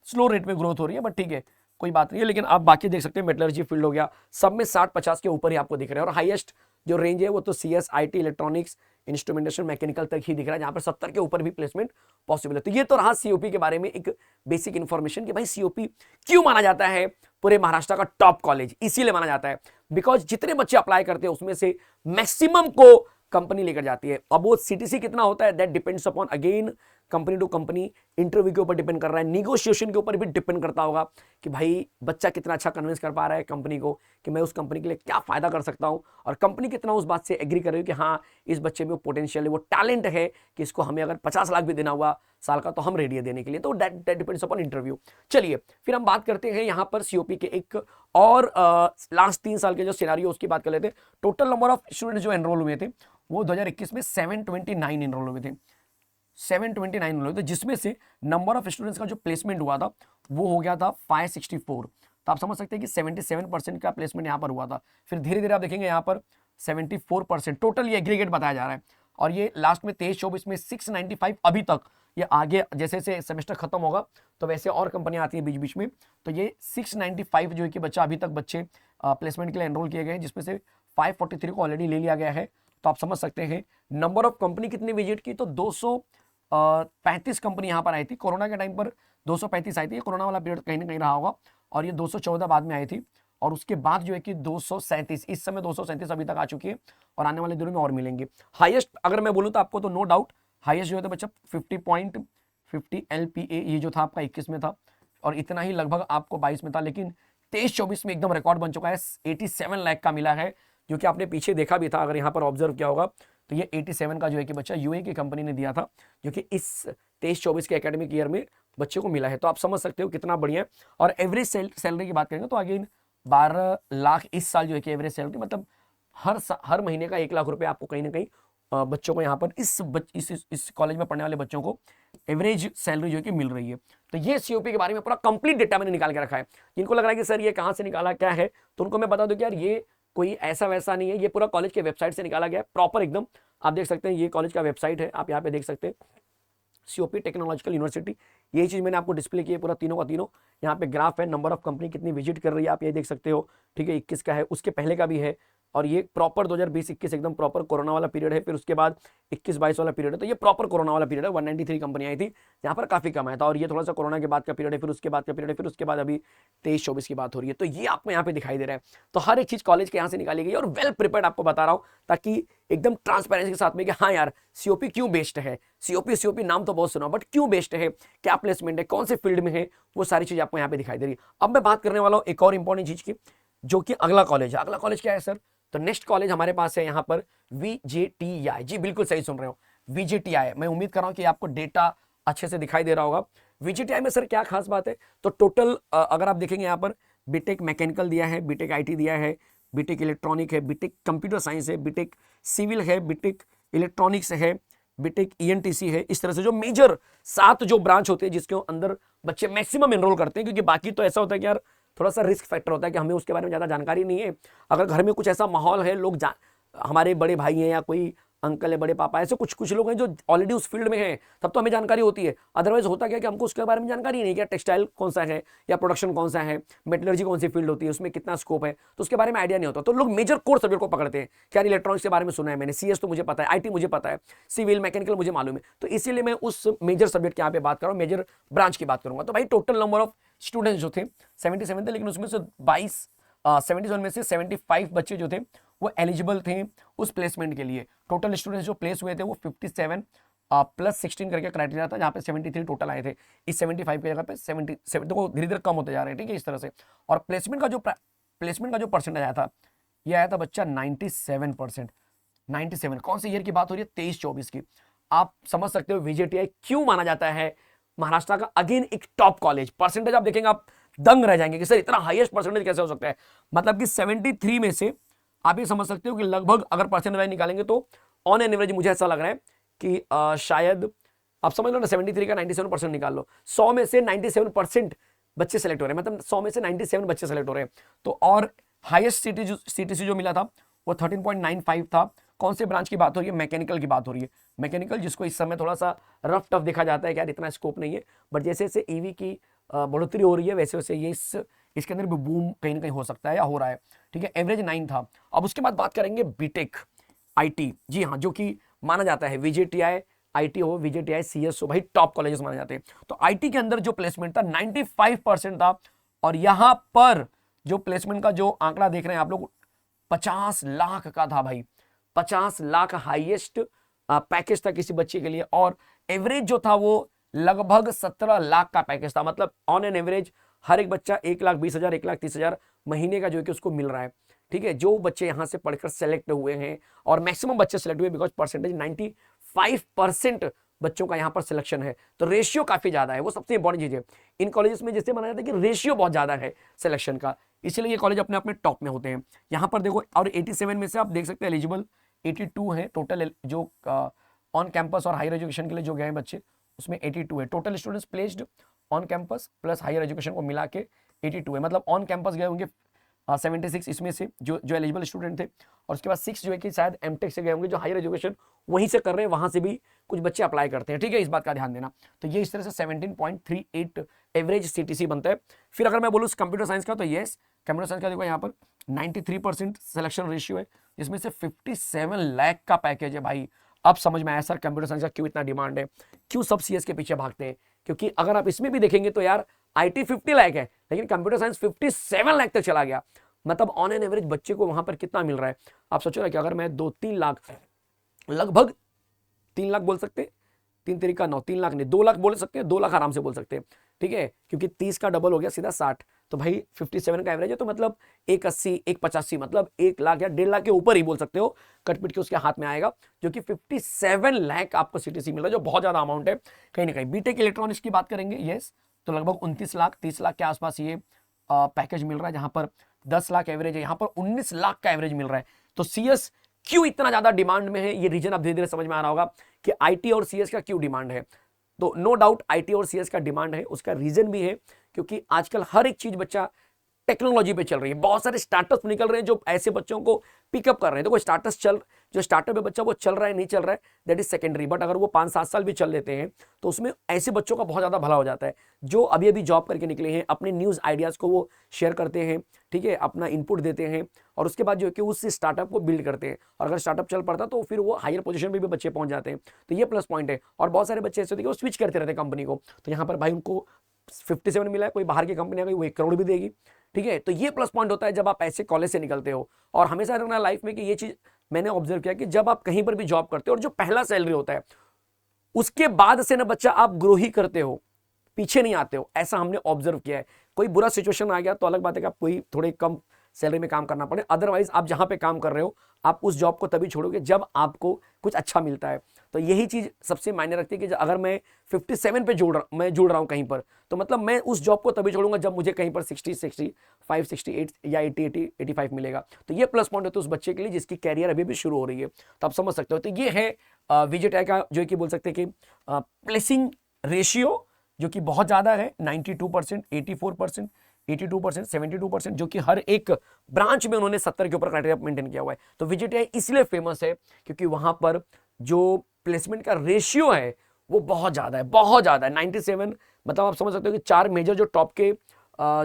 स्लो रेट में ग्रोथ हो रही है, बट ठीक है, कोई बात नहीं है। लेकिन आप बाकी देख सकते हैं, मेटलर्जी फील्ड हो गया, सब में 60-50 के ऊपर ही आपको दिख रहा है। और हाईएस्ट जो रेंज है वो तो CS, IT, electronics, instrumentation, mechanical तक ही दिख रहा है, जहां पर 70 के ऊपर भी प्लेसमेंट पॉसिबल है। तो ये तो रहा COP के बारे में एक बेसिक इंफॉर्मेशन कि भाई COP क्यों माना जाता है पूरे महाराष्ट्र का टॉप कॉलेज। इसीलिए माना जाता है बिकॉज जितने बच्चे अप्लाई करते हैं उसमें से मैक्सिमम को कंपनी लेकर जाती है। अब वो CTC कितना होता है that depends upon again company to company, interview के ऊपर डिपेंड कर रहा है, निगोशिएशन के ऊपर भी डिपेंड करता होगा कि भाई बच्चा कितना अच्छा कन्विंस कर पा रहा है कंपनी को कि मैं उस कंपनी के लिए क्या फायदा कर सकता हूं, और कंपनी कितना उस बात से एग्री कर रही है कि हाँ इस बच्चे में वो पोटेंशियल है, वो टैलेंट है कि इसको हमें अगर 50 लाख भी देना हुआ साल का तो हम रेडी है देने के लिए। तो दैट डिपेंड्स अपॉन इंटरव्यू। चलिए फिर हम बात करते हैं यहाँ पर COP के एक और लास्ट 3 साल के जो सिनेरियो उसकी बात कर लेते हैं। टोटल नंबर ऑफ स्टूडेंट्स जो एनरोल हुए थे वो 2021 में 729 एनरोल हुए थे, 729 एनरोल हुए थे, जिसमें से नंबर ऑफ स्टूडेंट्स का जो प्लेसमेंट हुआ था वो हो गया था 564। तो आप समझ सकते हैं कि 77% का प्लेसमेंट यहाँ पर हुआ था। फिर धीरे धीरे आप देखेंगे यहाँ पर 74% टोटल ये एग्रीगेट बताया जा रहा है। और ये लास्ट में 23-24 में 695 अभी तक ये आगे जैसे जैसे सेमेस्टर खत्म होगा तो वैसे और कंपनियां आती है बीच बीच में। तो ये 695 जो है कि बच्चा अभी तक बच्चे प्लेसमेंट के लिए एनरोल किए गए हैं, जिसमें से 543 को ऑलरेडी ले लिया गया है। तो आप समझ सकते हैं नंबर ऑफ कंपनी कितनी विजिट की, तो 235 कंपनी यहाँ पर आई थी। कोरोना के टाइम पर 235 आई थी, कोरोना वाला पीरियड कहीं ना कहीं रहा होगा, और ये 214 बाद में आई थी, और उसके बाद जो है कि 237, इस समय 237 अभी तक आ चुकी है, और आने वाले दिनों में और मिलेंगे। हाईएस्ट अगर मैं बोलूँ तो आपको तो नो डाउट हाईएस्ट जो है तो बच्चा 50.50 LPA ये जो था आपका 21 में था, और इतना ही लगभग आपको 22 में था, लेकिन 23-24 में एकदम रिकॉर्ड बन चुका है। 87 लाख का मिला है, जो कि आपने पीछे देखा भी था, अगर यहाँ पर ऑब्जर्व किया होगा तो ये 87 का जो है कि बच्चा यूए की कंपनी ने दिया था, जो कि इस 23-24 के एकेडमिक ईयर में बच्चे को मिला है। तो आप समझ सकते हो कितना बढ़िया है। और एवरेज सैलरी की बात करेंगे तो अगेन 12 लाख इस साल जो है कि एवरेज सैलरी, मतलब हर महीने का 1 लाख रुपए आपको कहीं ना कहीं बच्चों को यहाँ पर इस कॉलेज में पढ़ने वाले बच्चों को एवरेज सैलरी जो है कि मिल रही है। तो ये सीओपी के बारे में पूरा कंप्लीट डेटा मैंने निकाल के रखा है। जिनको लग रहा है कि सर ये कहाँ से निकाला क्या है, तो उनको मैं बता दूं कि यार ये कोई ऐसा वैसा नहीं है, ये पूरा कॉलेज के वेबसाइट से निकाला गया है प्रॉपर एकदम। आप देख सकते हैं ये कॉलेज का वेबसाइट है, आप यहाँ पे देख सकते हैं सीओपी टेक्नोलॉजिकल यूनिवर्सिटी। ये चीज मैंने आपको डिस्प्ले की है पूरा तीनों का तीनों। यहाँ पे ग्राफ है, नंबर ऑफ कंपनी कितनी विजिट कर रही है आप ये देख सकते हो, ठीक है। 21 का है, उसके पहले का भी है, और ये प्रॉपर 2020-21 एकदम प्रॉपर कोरोना वाला पीरियड है, फिर उसके बाद 21-22 वाला पीरियड है। तो ये प्रॉपर कोरोना वाला पीरियड है। 193 कंपनी आई थी, यहाँ पर काफी कम आया था, और ये थोड़ा सा कोरोना के बाद का पीरियड है, फिर उसके बाद का पीरियड है, फिर उसके बाद अभी 23-24 की बात हो रही है। तो ये आपको यहाँ पे दिखाई दे रहा है। तो हर एक चीज कॉलेज के यहाँ से निकाली गई और वेल प्रिपेयर्ड आपको बता रहा हूँ, ताकि एकदम ट्रांसपेरेंसी के साथ में कि हाँ यार सीओपी क्यों बेस्ट है, सीओपी नाम तो बहुत सुना, बट क्यों बेस्ट है, क्या प्लेसमेंट है, कौन से फील्ड में है, वो सारी चीज आपको यहाँ पे दिखाई दे रही है। अब मैं बात करने वाला हूँ एक और इंपॉर्टेंट चीज की, जो कि अगला कॉलेज है। अगला कॉलेज क्या है सर, तो नेक्स्ट कॉलेज हमारे पास है यहाँ पर VJTI। जी बिल्कुल सही सुन रहे हो, VJTI। मैं उम्मीद कर रहा हूँ कि आपको डेटा अच्छे से दिखाई दे रहा होगा। VJTI में सर क्या खास बात है, तो टोटल अगर आप देखेंगे यहाँ पर बीटेक मैकेनिकल दिया है, बीटेक IT दिया है, बीटेक इलेक्ट्रॉनिक है, बीटेक कंप्यूटर साइंस है, बीटेक सिविल है, बीटेक इलेक्ट्रॉनिक्स है, बीटेक ENTC है। इस तरह से जो मेजर 7 जो ब्रांच होते हैं जिसके अंदर बच्चे मैक्सिमम एनरोल करते हैं, क्योंकि बाकी तो ऐसा होता है कि यार थोड़ा सा रिस्क फैक्टर होता है कि हमें उसके बारे में ज़्यादा जानकारी नहीं है। अगर घर में कुछ ऐसा माहौल है, लोग हमारे बड़े भाई हैं या कोई अंकल है, बड़े पापा, ऐसे कुछ लोग हैं जो ऑलरेडी उस फील्ड में हैं, तब तो हमें जानकारी होती है। अदरवाइज होता क्या कि हमको उसके बारे में जानकारी नहीं, क्या टेक्सटाइल कौन सा है या प्रोडक्शन कौन सा है, मेटलर्जी कौन सी फील्ड होती है, उसमें कितना स्कोप है, तो उसके बारे में आइडिया नहीं होता। तो लोग मेजर कोर सब्जेक्ट को पकड़ते हैं, क्या इलेक्ट्रॉनिक्स के बारे में सुना है मैंने, CS तो मुझे पता है, IT मुझे पता है, सिविल मैकेनिकल मुझे मालूम है। तो इसीलिए मैं उस मेजर सब्जेक्ट की यहाँ पे बात कर रहा हूँ, मेजर ब्रांच की बात करूंगा। तो भाई टोटल नंबर ऑफ स्टूडेंट्स जो थे 77 थे, लेकिन उसमें से 77 में से 75 बच्चे जो थे वो एलिजिबल थे उस प्लेसमेंट के लिए। टोटल स्टूडेंट्स जो प्लेस हुए थे वो 57 प्लस 16 करके क्राइटेरिया था, जहाँ पे 73 टोटल आए थे। इस 75 की जगह पे 77 तो धीरे धीरे कम होते जा रहे हैं, ठीक है, इस तरह से। और प्लेसमेंट का जो परसेंटेज आया था, ये आया था बच्चा 97%। 97 कौन से ईयर की बात हो रही है, 23-24 की। आप समझ सकते हो VJTI क्यों माना जाता है महाराष्ट्र का अगेन एक टॉप कॉलेज। परसेंटेज आप देखेंगे आप दंग रह जाएंगे कि सर इतना हाईएस्ट परसेंटेज कैसे हो सकता है। मतलब कि 73 में से आप ये समझ सकते हो कि लगभग अगर परसेंटेज वाइज निकालेंगे तो ऑन एन एवरेज मुझे ऐसा लग रहा है कि शायद आप समझ लो ना, 73 का 97% निकाल लो, 100 में से 97% बच्चे सेलेक्ट हो रहे हैं, मतलब 100 में से 97 बच्चे सेलेक्ट हो रहे हैं। तो और हाईएस्ट CTC जो मिला था वो 13.95 था। कौन से ब्रांच की बात हो रही है, मैकेनिकल की बात हो रही है। मैकेनिकल जिसको इस समय थोड़ा सा रफ टफ देखा जाता है कि यार इतना स्कोप नहीं है, बट जैसे जैसे EV की बढ़ोतरी हो रही है वैसे वैसे ये इसके अंदर भी बूम कहीं ना कहीं हो सकता है या हो रहा है, ठीक है। एवरेज 9 था। अब उसके बाद बात करेंगे बीटेक IT, जी हाँ, जो कि माना जाता है VJTI IT हो, VJTI CS हो, भाई टॉप कॉलेजेस माने जाते हैं। तो IT के अंदर जो प्लेसमेंट था 95% था, और यहां पर जो प्लेसमेंट का जो आंकड़ा देख रहे हैं आप लोग 50 लाख का था भाई। 50 लाख हाईएस्ट पैकेज था किसी बच्चे के लिए, और एवरेज जो था वो लगभग 17 लाख का पैकेज था। मतलब ऑन एन एवरेज हर एक बच्चा 1,20,000 1,30,000 महीने का जो है कि उसको मिल रहा है, ठीक है। जो बच्चे यहाँ से पढ़कर सेलेक्ट हुए हैं, और मैक्सिमम बच्चे सेलेक्ट हुए बिकॉज परसेंटेज 95% बच्चों का यहाँ पर सिलेक्शन है। तो रेशियो काफी ज्यादा है, वो सबसे इंपॉर्टेंट चीज है। इन कॉलेजेस में जैसे माना जाता है कि रेशियो बहुत ज्यादा है सिलेक्शन का, इसलिए ये कॉलेज अपने आप में टॉप में होते हैं। यहाँ पर देखो, और 87 में से आप देख सकते हैं एलिजिबल 82 है टोटल, जो ऑन कैंपस और हायर एजुकेशन के लिए जो गए हैं बच्चे, उसमें 82 है। Total students placed on campus plus higher education को मिला के 82 है। मतलब ऑन कैंपस गए होंगे 76 इसमें से जो एलिजिबल स्टूडेंट थे, और उसके बाद 6 जो है कि शायद एमटेक से गए होंगे, जो हायर एजुकेशन वहीं से कर रहे हैं, वहां से भी कुछ बच्चे अप्लाई करते हैं, ठीक है, इस बात का ध्यान देना। तो ये इस तरह से 17.38 एवरेज सीटीसी बनता है। फिर अगर मैं बोलूँ कंप्यूटर साइंस का, तो यस, कंप्यूटर साइंस का देखो यहाँ पर 93% सिलेक्शन रेशियो है, जिसमें से 57 लाख का पैकेज है भाई। अब समझ में आया सर कंप्यूटर साइंस का क्यों इतना डिमांड है, क्यों सब सीएस के पीछे भागते हैं, क्योंकि अगर आप इसमें भी देखेंगे तो यार आईटी 50 लाख है, लेकिन कंप्यूटर साइंस 57 लाख तक चला गया। मतलब ऑन एन एवरेज बच्चे को वहां पर कितना मिल रहा है, आप सोचो ना कि अगर मैं 2-3 लाख, लगभग 3 लाख बोल सकते हैं, 3 तरीका 9, 3 लाख नहीं 2 लाख बोल सकते हैं, 2 लाख आराम से बोल सकते हैं, ठीक है, क्योंकि 30 का डबल हो गया सीधा 60, तो भाई 57 का एवरेज है, तो मतलब 180, 185, मतलब 1 लाख या 1.5 लाख के ऊपर ही बोल सकते हो, कटपिट के उसके हाथ में आएगा, जो कि 57 लाख आपको सीटीसी मिल रहा है, जो बहुत ज्यादा अमाउंट है कहीं ना कहीं। बीटेक इलेक्ट्रॉनिक्स की बात करेंगे, यस, तो लगभग 29 लाख 30 लाख के आसपास ये पैकेज मिल रहा है, जहां पर 10 लाख एवरेज है, यहां पर 19 लाख का एवरेज मिल रहा है। तो सीएस क्यों इतना ज्यादा डिमांड में है, ये रीजन अब धीरे धीरे समझ में आ रहा होगा कि आईटी और सीएस का क्यों डिमांड है। तो नो डाउट आईटी और सीएस का डिमांड है, उसका रीजन भी है क्योंकि आजकल हर एक चीज बच्चा टेक्नोलॉजी पे चल रही है, बहुत सारे स्टार्टअप निकल रहे हैं जो ऐसे बच्चों को पिकअप कर रहे हैं। देखो जो स्टार्टअप है बच्चा, वो चल रहा है नहीं चल रहा है दैट इज सेकेंडरी, बट अगर वो 5-7 साल भी चल लेते हैं तो उसमें ऐसे बच्चों का बहुत ज्यादा भला हो जाता है, जो अभी अभी जॉब करके निकले हैं, अपने न्यूज आइडियाज को वो शेयर करते हैं, ठीक है, अपना इनपुट देते हैं, और उसके बाद जो है कि उस स्टार्टअप को बिल्ड करते हैं, और अगर स्टार्टअप चल पड़ता तो फिर वो हायर पोजीशन पे भी बच्चे पहुंच जाते हैं। तो ये प्लस पॉइंट है। और बहुत सारे बच्चे ऐसे होते हैं वो स्विच करते रहते हैं कंपनी को, तो यहाँ पर भाई उनको 57 मिला है, कोई बाहर की कंपनी आ गई वो 1 करोड़ भी देगी, ठीक है। तो ये प्लस पॉइंट होता है जब आप ऐसे कॉलेज से निकलते हो। और हमेशा रखना लाइफ में कि ये चीज मैंने ऑब्जर्व किया कि जब आप कहीं पर भी जॉब करते हो और जो पहला सैलरी होता है उसके बाद से ना बच्चा आप ग्रो ही करते हो, पीछे नहीं आते हो, ऐसा हमने ऑब्जर्व किया है। कोई बुरा सिचुएशन आ गया तो अलग बात है कि आप कोई थोड़े कम सैलरी में काम करना पड़े, अदरवाइज आप जहां पे काम कर रहे हो आप उस जॉब को तभी छोड़ोगे जब आपको कुछ अच्छा मिलता है। तो यही चीज सबसे मायने रखती है कि अगर मैं 57 पे जुड़ रहा हूं कहीं पर, तो मतलब मैं उस जॉब को तभी छोड़ूंगा जब मुझे कहीं पर 60, 65, 68 या 80, 85 मिलेगा। तो ये प्लस पॉइंट होता है उस बच्चे के लिए जिसकी कैरियर अभी भी शुरू हो रही है। तो आप समझ सकते हो। तो ये है विजेटाई का जो कि बोल सकते हैं कि प्लेसिंग रेशियो जो कि बहुत ज्यादा है, 92%, 84%, 82%, 72%, जो कि हर एक ब्रांच में उन्होंने 70 के ऊपर क्राइटेरिया मेंटेन किया हुआ है। तो विजेटीआई इसलिए फेमस है क्योंकि वहां पर जो प्लेसमेंट का रेशियो है वो बहुत ज्यादा है, बहुत ज्यादा है, 97। मतलब आप समझ सकते हो कि 4 मेजर जो टॉप के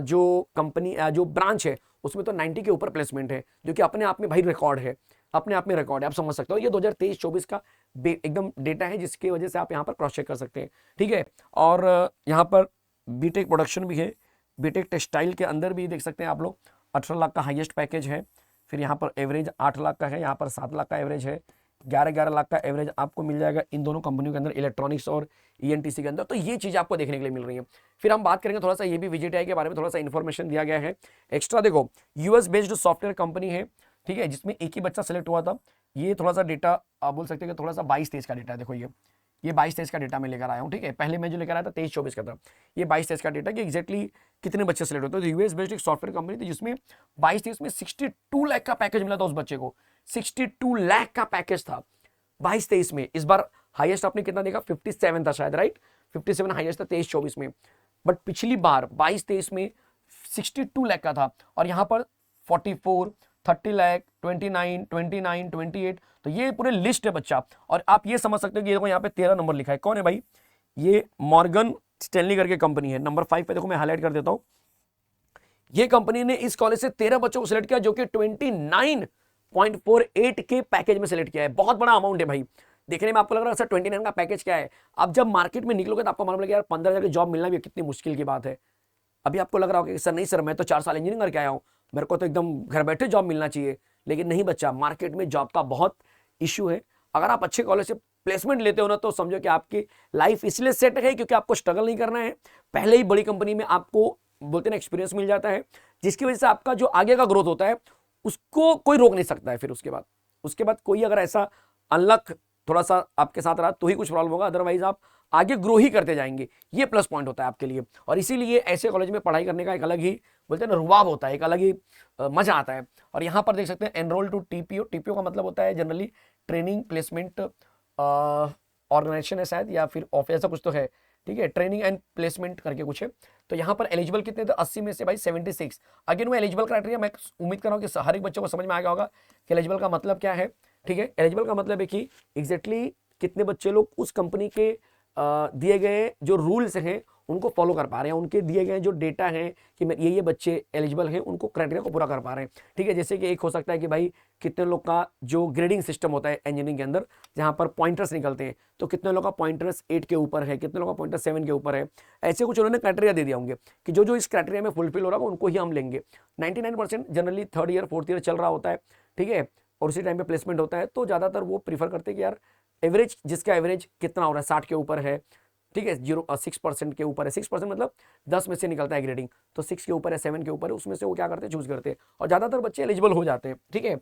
जो कंपनी जो ब्रांच है उसमें तो 90 के ऊपर प्लेसमेंट है, जो कि अपने आप में भाई रिकॉर्ड है, अपने आप में रिकॉर्ड है। आप समझ सकते हो ये 2023-24 का एकदम डेटा है जिसकी वजह से आप यहाँ पर क्रॉस चेक कर सकते हैं, ठीक है। और यहाँ पर बीटेक प्रोडक्शन भी है, बीटेक टेक्सटाइल के अंदर भी देख सकते हैं आप लोग 18 लाख का हाईएस्ट पैकेज है। फिर यहाँ पर एवरेज 8 लाख का है, यहाँ पर 7 लाख का एवरेज है, 11 लाख का एवरेज आपको मिल जाएगा इन दोनों कंपनियों के अंदर, इलेक्ट्रॉनिक्स और ईएनटीसी के अंदर। तो ये चीज आपको देखने के लिए मिल रही है। फिर हम बात करेंगे थोड़ा सा, ये भी विजेटीआई के बारे में थोड़ा सा इन्फॉर्मेशन दिया गया है एक्स्ट्रा। देखो यूएस बेस्ड सॉफ्टवेयर कंपनी है, ठीक है, जिसमें एक ही बच्चा सेलेक्ट हुआ था। ये थोड़ा सा डेटा आप बोल सकते हैं कि थोड़ा सा 22-23 का डेटा है। देखो ये 22-23 का डेटा मैं लेकर आया हूँ, ठीक है। पहले मैं जो लेकर आया था 23-24 का था, ये 22-23 का डेटा कि एक्जैक्टली कितने बच्चे सेलेक्ट होते हैं। तो यूएस बेस्ड एक सॉफ्टवेयर कंपनी थी जिसमें 22-23 में 62 लाख का पैकेज मिला था उस बच्चे को, 62 लाख का पैकेज था 22-23 में। इस बार हाईएस्ट आपने कितना देखा, 57 था शायद, राइट, 57 हाईएस्ट था 23-24 में। बट पिछली बार 22-23 में 62 लाख का था, और यहाँ पर 44, 30 लाख, 29, 29, 28। तो ये पूरे लिस्ट है बच्चा। और आप ये समझ सकते हो कि देखो यहाँ पे 13 नंबर लिखा है, कौन है भाई, ये मॉर्गन स्टैनली करके कंपनी है। नंबर 5 पे देखो मैं हाईलाइट कर देता हूं, ये कंपनी ने इस कॉलेज से 13 बच्चों को सिलेक्ट किया जो कि 29.48 के पैकेज में सिलेक्ट किया है। बहुत बड़ा अमाउंट है भाई। देखने में आपको लग रहा है सर 29 का पैकेज क्या है, अब जब मार्केट में निकलोगे तो आपको मालूम लगेगा यार 15,000 की जॉब मिलना भी कितनी मुश्किल की बात है। अभी आपको लग रहा होगा कि सर नहीं सर मैं तो 4 साल इंजीनियरिंग करके आया हूं, मेरे को तो एकदम घर बैठे जॉब मिलना चाहिए। लेकिन नहीं बच्चा, मार्केट में जॉब का बहुत इश्यू है। अगर आप अच्छे कॉलेज से प्लेसमेंट लेते हो ना तो समझो कि आपकी लाइफ इसलिए सेट है क्योंकि आपको स्ट्रगल नहीं करना है, पहले ही बड़ी कंपनी में आपको बोलते ना एक्सपीरियंस मिल जाता है, जिसकी वजह से आपका जो आगे का ग्रोथ होता है उसको कोई रोक नहीं सकता है। फिर उसके बाद कोई अगर ऐसा अनलक थोड़ा सा आपके साथ रहा तो ही कुछ प्रॉब्लम होगा, अदरवाइज आप आगे ग्रो ही करते जाएंगे। ये प्लस पॉइंट होता है आपके लिए। और इसीलिए ऐसे कॉलेज में पढ़ाई करने का एक अलग ही बोलते हैं ना रुबाब होता है, एक अलग ही मजा आता है। और यहाँ पर देख सकते हैं एनरोल टू टीपीओ, टीपीओ का मतलब होता है जनरली ट्रेनिंग प्लेसमेंट ऑर्गेनाइजेशन है शायद, या फिर ऑफिस, ऐसा कुछ तो है। ठीक है, ट्रेनिंग एंड प्लेसमेंट करके कुछ है। तो यहाँ पर एलिजिबल कितने थे, 80 में से भाई 76। अगेन वो एलिजिबल क्राइटेरिया, मैं उम्मीद कर रहा हूँ कि हर एक बच्चे को समझ में आ गया होगा कि एलिजिबल का मतलब क्या है। ठीक है, एलिजिबल का मतलब है कि एग्जैक्टली कितने बच्चे लोग उस कंपनी के दिए गए जो रूल्स हैं उनको फॉलो कर पा रहे हैं, उनके दिए गए जो डेटा हैं कि ये बच्चे एलिजिबल हैं, उनको क्राइटेरिया को पूरा कर पा रहे हैं। ठीक है, जैसे कि एक हो सकता है कि भाई कितने लोग का जो ग्रेडिंग सिस्टम होता है इंजीनियरिंग के अंदर, जहां पर पॉइंटर्स निकलते हैं, तो कितने लोग का पॉइंटर्स 8 के ऊपर है, कितने लोग का पॉइंटर्स 7 के ऊपर है, ऐसे कुछ उन्होंने क्राइटेरिया दे दिया होंगे कि जो जो इस क्राइटेरिया में फुलफिल हो रहा है उनको ही हम लेंगे। 99% generally 3rd year 4th year चल रहा होता है। ठीक है, और उसी टाइम पे प्लेसमेंट होता है, तो ज्यादातर वो प्रीफर करते हैं कि यार एवरेज, जिसका एवरेज कितना हो रहा है 60 के ऊपर है, ठीक है, 6% के ऊपर है, 6% मतलब 10 में से निकलता है ग्रेडिंग, तो 6 के ऊपर है, 7 के ऊपर है, उसमें से वो क्या करते हैं, चूज करते हैं, और ज्यादातर बच्चे एलिजिबल हो जाते हैं। ठीक है,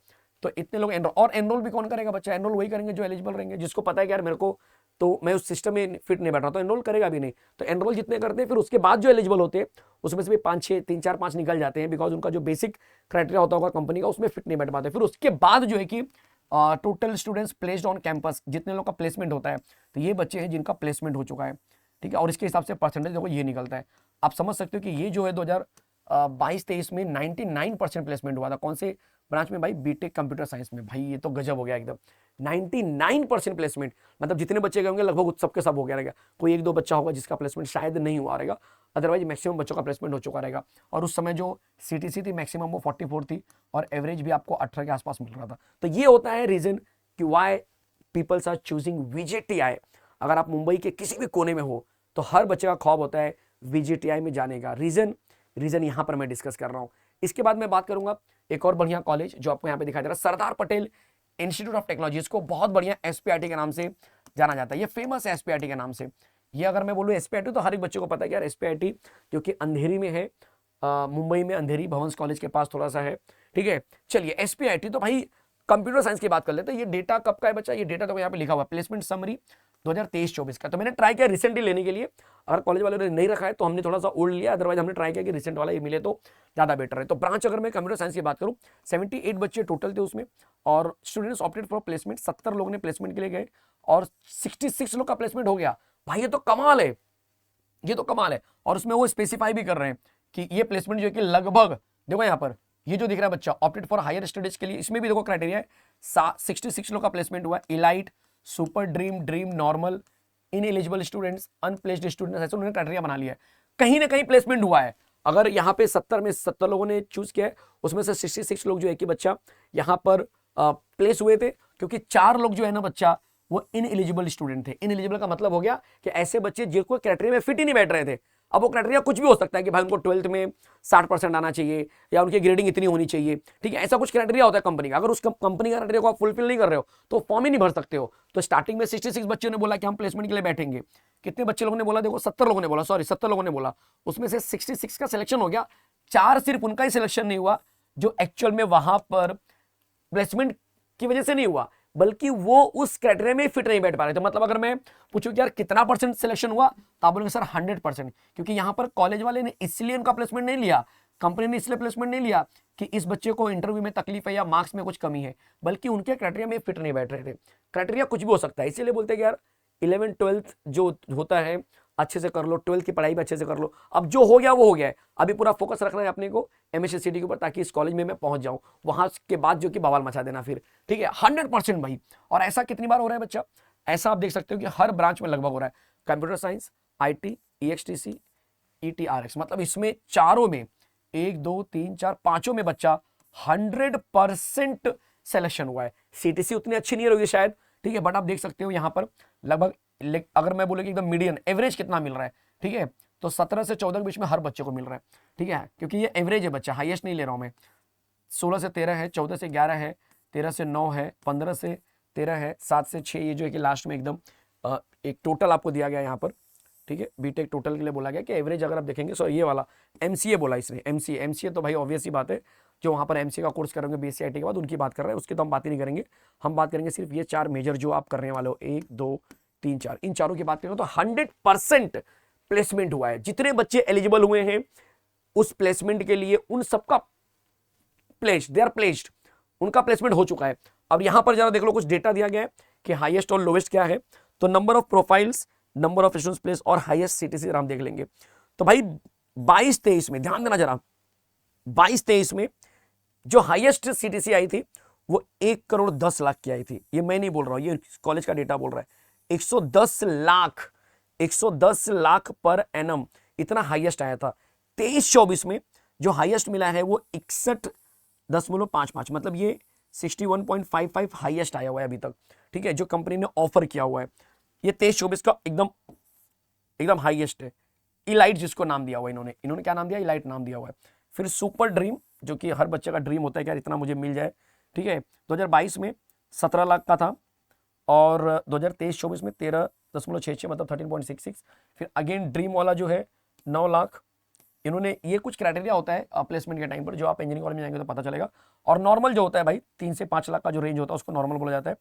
तो इतने लोग एनरोल, और एनरोल भी कौन करेगा बच्चा, एनरोल वही करेंगे जो एलिजिबल रहेंगे, जिसको पता है कि यार मेरे को तो मैं उस सिस्टम में फिट नहीं बैठ रहा, तो एनरोल करेगा भी नहीं। तो एनरोल जितने करते हैं, फिर उसके बाद जो एलिजिबल होते हैं उसमें से भी 5-6, 3-4-5 निकल जाते हैं, बिकॉज उनका जो बेसिक क्राइटेरिया होता होगा कंपनी का उसमें फिट नहीं बैठ पाते। फिर उसके बाद जो है कि total students placed on campus, जितने लोग का प्लेसमेंट होता है, तो ये बच्चे हैं जिनका प्लेसमेंट हो चुका है। ठीक है, और इसके हिसाब से परसेंटेज देखो ये निकलता है। आप समझ सकते हो कि ये जो है 2022-23 में 99% प्लेसमेंट हुआ था। कौन से ब्रांच में भाई, बीटेक कंप्यूटर साइंस में। भाई ये तो गजब हो गया एकदम, 99% प्लेसमेंट, मतलब जितने बच्चे गए होंगे लगभग सबके सब हो गया रहेगा। कोई 1-2 बच्चा होगा जिसका प्लेसमेंट शायद नहीं हुआ रहेगा, अदरवाइज मैक्सिमम बच्चों का प्लेसमेंट हो चुका रहेगा। और उस समय जो सीटीसी थी मैक्सिमम वो 44 थी, और एवरेज भी आपको 18 के आसपास मिल रहा था। तो ये होता है रीजन कि why peoples are choosing VJTI। अगर आप मुंबई के किसी भी कोने में हो तो हर बच्चे का ख्वाब होता है VJTI में जाने का। रीजन यहां पर मैं डिस्कस कर रहा हूं। इसके बाद मैं बात करूंगा एक और बढ़िया कॉलेज जो आपको यहां पे दिखाई दे रहा है, Sardar Patel institute of technology. इसको बहुत बढ़िया SPIT के नाम से जाना जाता है, ये फेमस है SPIT के नाम से। ये अगर मैं बोलूँ SPIT तो हर एक बच्चे को पता है कि यार SPIT जो कि अंधेरी में है, मुंबई में अंधेरी भवंस कॉलेज के पास थोड़ा सा है। ठीक है, चलिए SPIT तो भाई कंप्यूटर साइंस की बात कर लेते हैं। ये डेटा कब का है बच्चा, ये डेटा तो यहाँ पे लिखा हुआ है प्लेसमेंट समरी 2023-24 का। तो मैंने ट्राई किया रिसेंटली लेने के लिए, अगर कॉलेज वालों ने नहीं रखा है तो हमने थोड़ा सा ओल्ड लिया, अदरवाइज हमने ट्राई किया कि रिसेंट वाला ये मिले तो ज्यादा बेटर है। तो ब्रांच अगर मैं कंप्यूटर साइंस की बात करूं, 78 बच्चे टोटल थे उसमें, और स्टूडेंट्स ऑप्टेड फॉर प्लेसमेंट, 70 लोग ने प्लेसमेंट के लिए गए और 66 लोग का प्लेसमेंट हो गया। भाई ये तो कमाल है, ये तो कमाल है। और उसमें वो स्पेसिफाई भी कर रहे हैं कि ये प्लेसमेंट जो है कि लगभग, देखो यहाँ पर ये जो दिख रहा है बच्चा ऑप्टेड फॉर हायर स्टडीज के लिए, इसमें भी देखो क्राइटेरिया है 66 लोग का प्लेसमेंट हुआ, elite, super dream, dream, normal, in eligible students, unplaced students, ऐसे उन्होंने क्राइटेरिया बना लिया है। कहीं ना कहीं प्लेसमेंट हुआ है। अगर यहाँ पे 70 में 70 लोगों ने चूज किया है, उसमें से 66 लोग जो है कि बच्चा यहाँ पर प्लेस हुए थे, क्योंकि 4 लोग जो है ना बच्चा वो इन एलिजिबल स्टूडेंट थे। इन एलिजिबल का मतलब हो गया कि ऐसे बच्चे जिनको क्राइटेरिया में फिट ही नहीं बैठ रहे थे। अब वो क्राइटेरिया कुछ भी हो सकता है कि भाई उनको 12th में 60% आना चाहिए, या उनकी ग्रेडिंग इतनी होनी चाहिए। ठीक है, ऐसा कुछ क्राइटेरिया होता है कंपनी का। अगर उस कंपनी का क्राइटेरिया को आप फुलफिल नहीं कर रहे हो तो फॉर्म ही नहीं भर सकते हो। तो स्टार्टिंग में 66 बच्चों ने बोला कि हम प्लेसमेंट के लिए बैठेंगे। कितने बच्चे लोगों ने बोला, देखो 70 लोगों ने बोला, सॉरी 70 लोगों ने बोला, उसमें से 66 का सिलेक्शन हो गया। 4 सिर्फ उनका ही सिलेक्शन नहीं हुआ जो एक्चुअल में वहां पर प्लेसमेंट की वजह से नहीं हुआ, बल्कि वो उस क्राइटेरिया में फिट नहीं बैठ पा रहे थे। मतलब अगर मैं पूछूं कि यार कितना परसेंट सिलेक्शन हुआ, तो आप बोलेंगे सर 100%, क्योंकि यहां पर कॉलेज वाले ने इसलिए उनका प्लेसमेंट नहीं लिया, कंपनी ने इसलिए प्लेसमेंट नहीं लिया कि इस बच्चे को इंटरव्यू में तकलीफ है या मार्क्स में कुछ कमी है, बल्कि उनके क्राइटेरिया में फिट नहीं बैठ रहे थे। क्राइटेरिया कुछ भी हो सकता है, इसीलिए बोलते हैं कि यार 11th-12th जो होता है अच्छे से कर लो, 12th की पढ़ाई भी अच्छे से कर लो। अब जो हो गया वो हो गया है, अभी पूरा फोकस रखना है अपने को MSc के ऊपर, ताकि इस कॉलेज में मैं पहुंच जाऊं, वहां के बाद जो कि बवाल मचा देना फिर। ठीक है, 100% भाई। और ऐसा कितनी बार हो रहा है बच्चा, ऐसा आप देख सकते हो कि हर ब्रांच में लगभग हो रहा है, computer science, IT, EXTC, ETRX, मतलब इसमें चारों में 1, 2, 3, 4, पांचों में बच्चा 100% सिलेक्शन हुआ है। CTC उतनी अच्छी नहीं रही शायद, ठीक है, बट आप देख सकते हो यहाँ पर लगभग, अगर मैं बोलूँ कि एकदम मीडियन एवरेज कितना मिल रहा है, ठीक है, तो 17 से 14 के बीच में हर बच्चे को मिल रहा है। ठीक है, क्योंकि ये एवरेज है बच्चा, हाईएस्ट नहीं ले रहा हूं मैं। 16 से 13 है, 14 से 11 है, 13 से 9 है, 15 से 13 है, 7 से 6, ये जो है कि लास्ट में एकदम एक टोटल आपको दिया गया यहाँ पर। ठीक है, बीटेक टोटल के लिए बोला गया कि एवरेज अगर आप देखेंगे, सो ये वाला MCA बोला इसने, MCA तो भाई ऑब्वियस ही बात है, जो वहाँ पर MCA का कोर्स करेंगे BSc IT के बाद उनकी बात कर रहे हैं, उसकी तो हम बात ही नहीं करेंगे। हम बात करेंगे सिर्फ ये 4 मेजर जो आप करने वाले हो, 1, 2, 3, 4, इन चारों की बात करें तो 100% प्लेसमेंट हुआ है। जितने बच्चे एलिजिबल हुए हैं उस प्लेसमेंट के लिए, उन सबका दे आर प्लेस्ड, उनका प्लेसमेंट हो चुका है। अब यहां पर जरा देख लो, कुछ डेटा दिया गया है कि हाईएस्ट और लोवेस्ट क्या है। तो number of profiles number of students place और हाईएस्ट सीटीसी हम देख लेंगे। तो भाई 22-23 में ध्यान देना जरा, 22-23 में जो हाईएस्ट सीटीसी आई थी वो 1,10,00,000 की आई थी। ये मैं नहीं बोल रहा हूं, ये कॉलेज का डेटा बोल रहा है। 110 लाख पर एनम इतना हाईएस्ट आया था। 23-24 में जो हाईएस्ट मिला है वो 61.55, मतलब ये 61.55 हाईएस्ट आया हुआ है अभी तक, ठीक है, जो कंपनी ने ऑफर किया हुआ है। ये 23-24 का एकदम हाईएस्ट है। इलाइट जिसको नाम दिया हुआ है इन्होंने क्या नाम दिया, इलाइट नाम दिया हुआ है। फिर सुपर ड्रीम, जो कि हर बच्चे का ड्रीम होता है कि यार इतना मुझे मिल जाए, ठीक है, 2022 में 17 लाख का था और 2023-24 में 13.66 मतलब 13.66। फिर अगेन ड्रीम वाला जो है 9 लाख। इन्होंने ये कुछ क्राइटेरिया होता है प्लेसमेंट के टाइम पर, जो आप इंजीनियरिंग कॉलेज में जाएंगे तो पता चलेगा। और नॉर्मल जो होता है भाई 3 से 5 लाख का जो रेंज होता है उसको नॉर्मल बोला जाता है।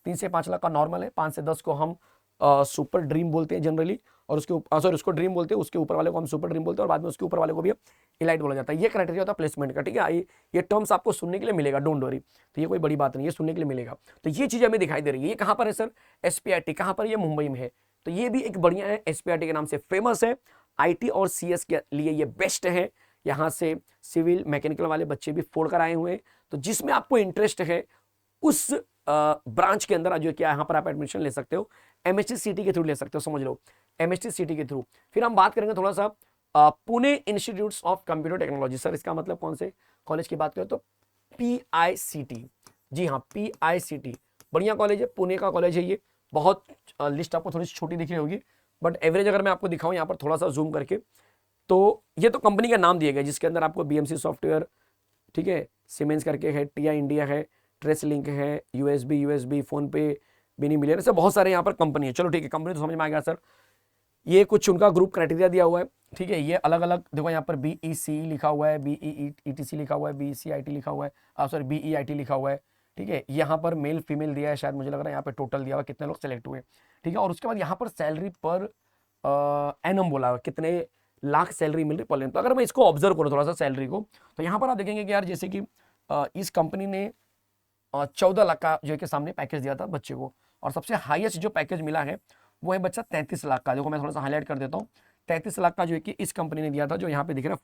3 से 5 लाख का नॉर्मल है, 5 से 10 को हम सुपर ड्रीम बोलते हैं जनरली, और उसको ड्रीम बोलते हैं, उसके ऊपर वाले को हम सुपर ड्रीम बोलते हैं, और बाद में उसके ऊपर वाले को भी इलाइट बोला जाता है। ये क्राइटेरिया होता है प्लेसमेंट का, ठीक है। ये टर्म्स आपको सुनने के लिए मिलेगा, डोंट वरी, तो ये कोई बड़ी बात नहीं है, सुनने के लिए मिलेगा। तो ये चीज़ हमें दिखाई दे रही है। ये कहाँ पर है सर, SPIT कहाँ पर, ये मुंबई में है। तो ये भी एक बढ़िया है, SPIT के नाम से फेमस है। IT और CS के लिए ये बेस्ट है। यहाँ से सिविल मैकेनिकल वाले बच्चे भी फोड़ कर आए हुए हैं। तो जिसमें आपको इंटरेस्ट है उस ब्रांच के अंदर जो क्या यहाँ पर आप एडमिशन ले सकते हो, MHCT के थ्रू ले सकते हो, समझ लो MHCT के थ्रू। फिर हम बात करेंगे थोड़ा सा Pune institutes of computer technology. Sir इसका मतलब कौन से कॉलेज की बात करें तो PICT, जी हाँ PICT बढ़िया कॉलेज है, पुणे का कॉलेज है ये। बहुत लिस्ट आपको थोड़ी छोटी दिख रही होगी, बट एवरेज अगर मैं आपको दिखाऊं यहाँ पर थोड़ा सा जूम करके, तो ये तो कंपनी का नाम दिया गया जिसके अंदर आपको BMC सॉफ्टवेयर, ठीक है, सीमेंस करके है, TI इंडिया है, ट्रेस लिंक है, USB फोन पे भी नहीं मिले, ऐसे बहुत सारे यहाँ पर कंपनी है। चलो ठीक है, कंपनी तो समझ में आ गया सर। ये कुछ उनका ग्रुप क्राइटेरिया दिया हुआ है, ठीक है। ये अलग अलग देखो, यहाँ पर BEC लिखा हुआ है, BEETC लिखा हुआ है, BCIT लिखा हुआ है, सॉरी BEIT लिखा हुआ है, ठीक है। यहाँ पर मेल फीमेल दिया है शायद, मुझे लग रहा है यहाँ पे टोटल दिया हुआ कितने लोग सेलेक्ट हुए, ठीक है। और उसके बाद यहाँ पर सैलरी पर एनम बोला हुआ, कितने लाख सैलरी मिल रही पर एनम। तो अगर मैं इसको ऑब्जर्व करूँ थोड़ा सा सैलरी को, तो यहाँ पर आप देखेंगे कि यार जैसे कि इस कंपनी ने 14 लाख का जो है कि सामने पैकेज दिया था बच्चे को, और सबसे हाईएस्ट जो पैकेज मिला है वो है बच्चा 33 लाख का। देखो मैं थोड़ा सा हाईलाइट कर देता हूँ, 33 लाख का जो है कि इस कंपनी ने दिया था, जो यहाँ पे दिख रहा है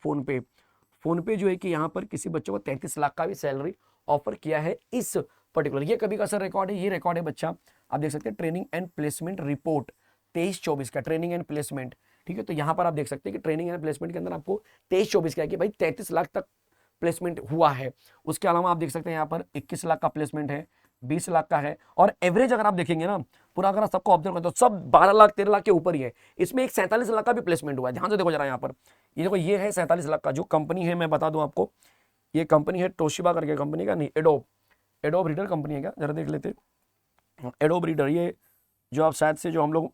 फोन पे जो है कि यहाँ पर किसी बच्चे को 33 लाख का भी सैलरी ऑफर किया है इस पर्टिकुलर। ये कभी का सर रिकॉर्ड है, ये रिकॉर्ड है बच्चा, आप देख सकते हैं ट्रेनिंग एंड प्लेसमेंट रिपोर्ट 23-24 का, ट्रेनिंग एंड प्लेसमेंट, ठीक है। तो यहाँ पर आप देख सकते हैं कि ट्रेनिंग एंड प्लेसमेंट के अंदर आपको 23-24 का है कि भाई 33 लाख तक प्लेसमेंट हुआ है। उसके अलावा आप देख सकते हैं यहाँ पर 21 लाख का प्लेसमेंट है, 20 लाख का है, और एवरेज अगर आप देखेंगे ना पूरा, अगर आप सबको ऑब्जर्व करें तो सब 12 लाख 13 लाख के ऊपर ही है। इसमें एक 47 लाख का भी प्लेसमेंट हुआ है, ध्यान से देखो जरा यहाँ पर। ये देखो, ये है 47 लाख का। जो कंपनी है मैं बता दूं आपको, ये कंपनी है तोशिबा करके कंपनी का, नहीं एडोब रीडर कंपनी है क्या, जरा देख लेते। एडोब रीडर, ये जो आप शायद से जो हम लोग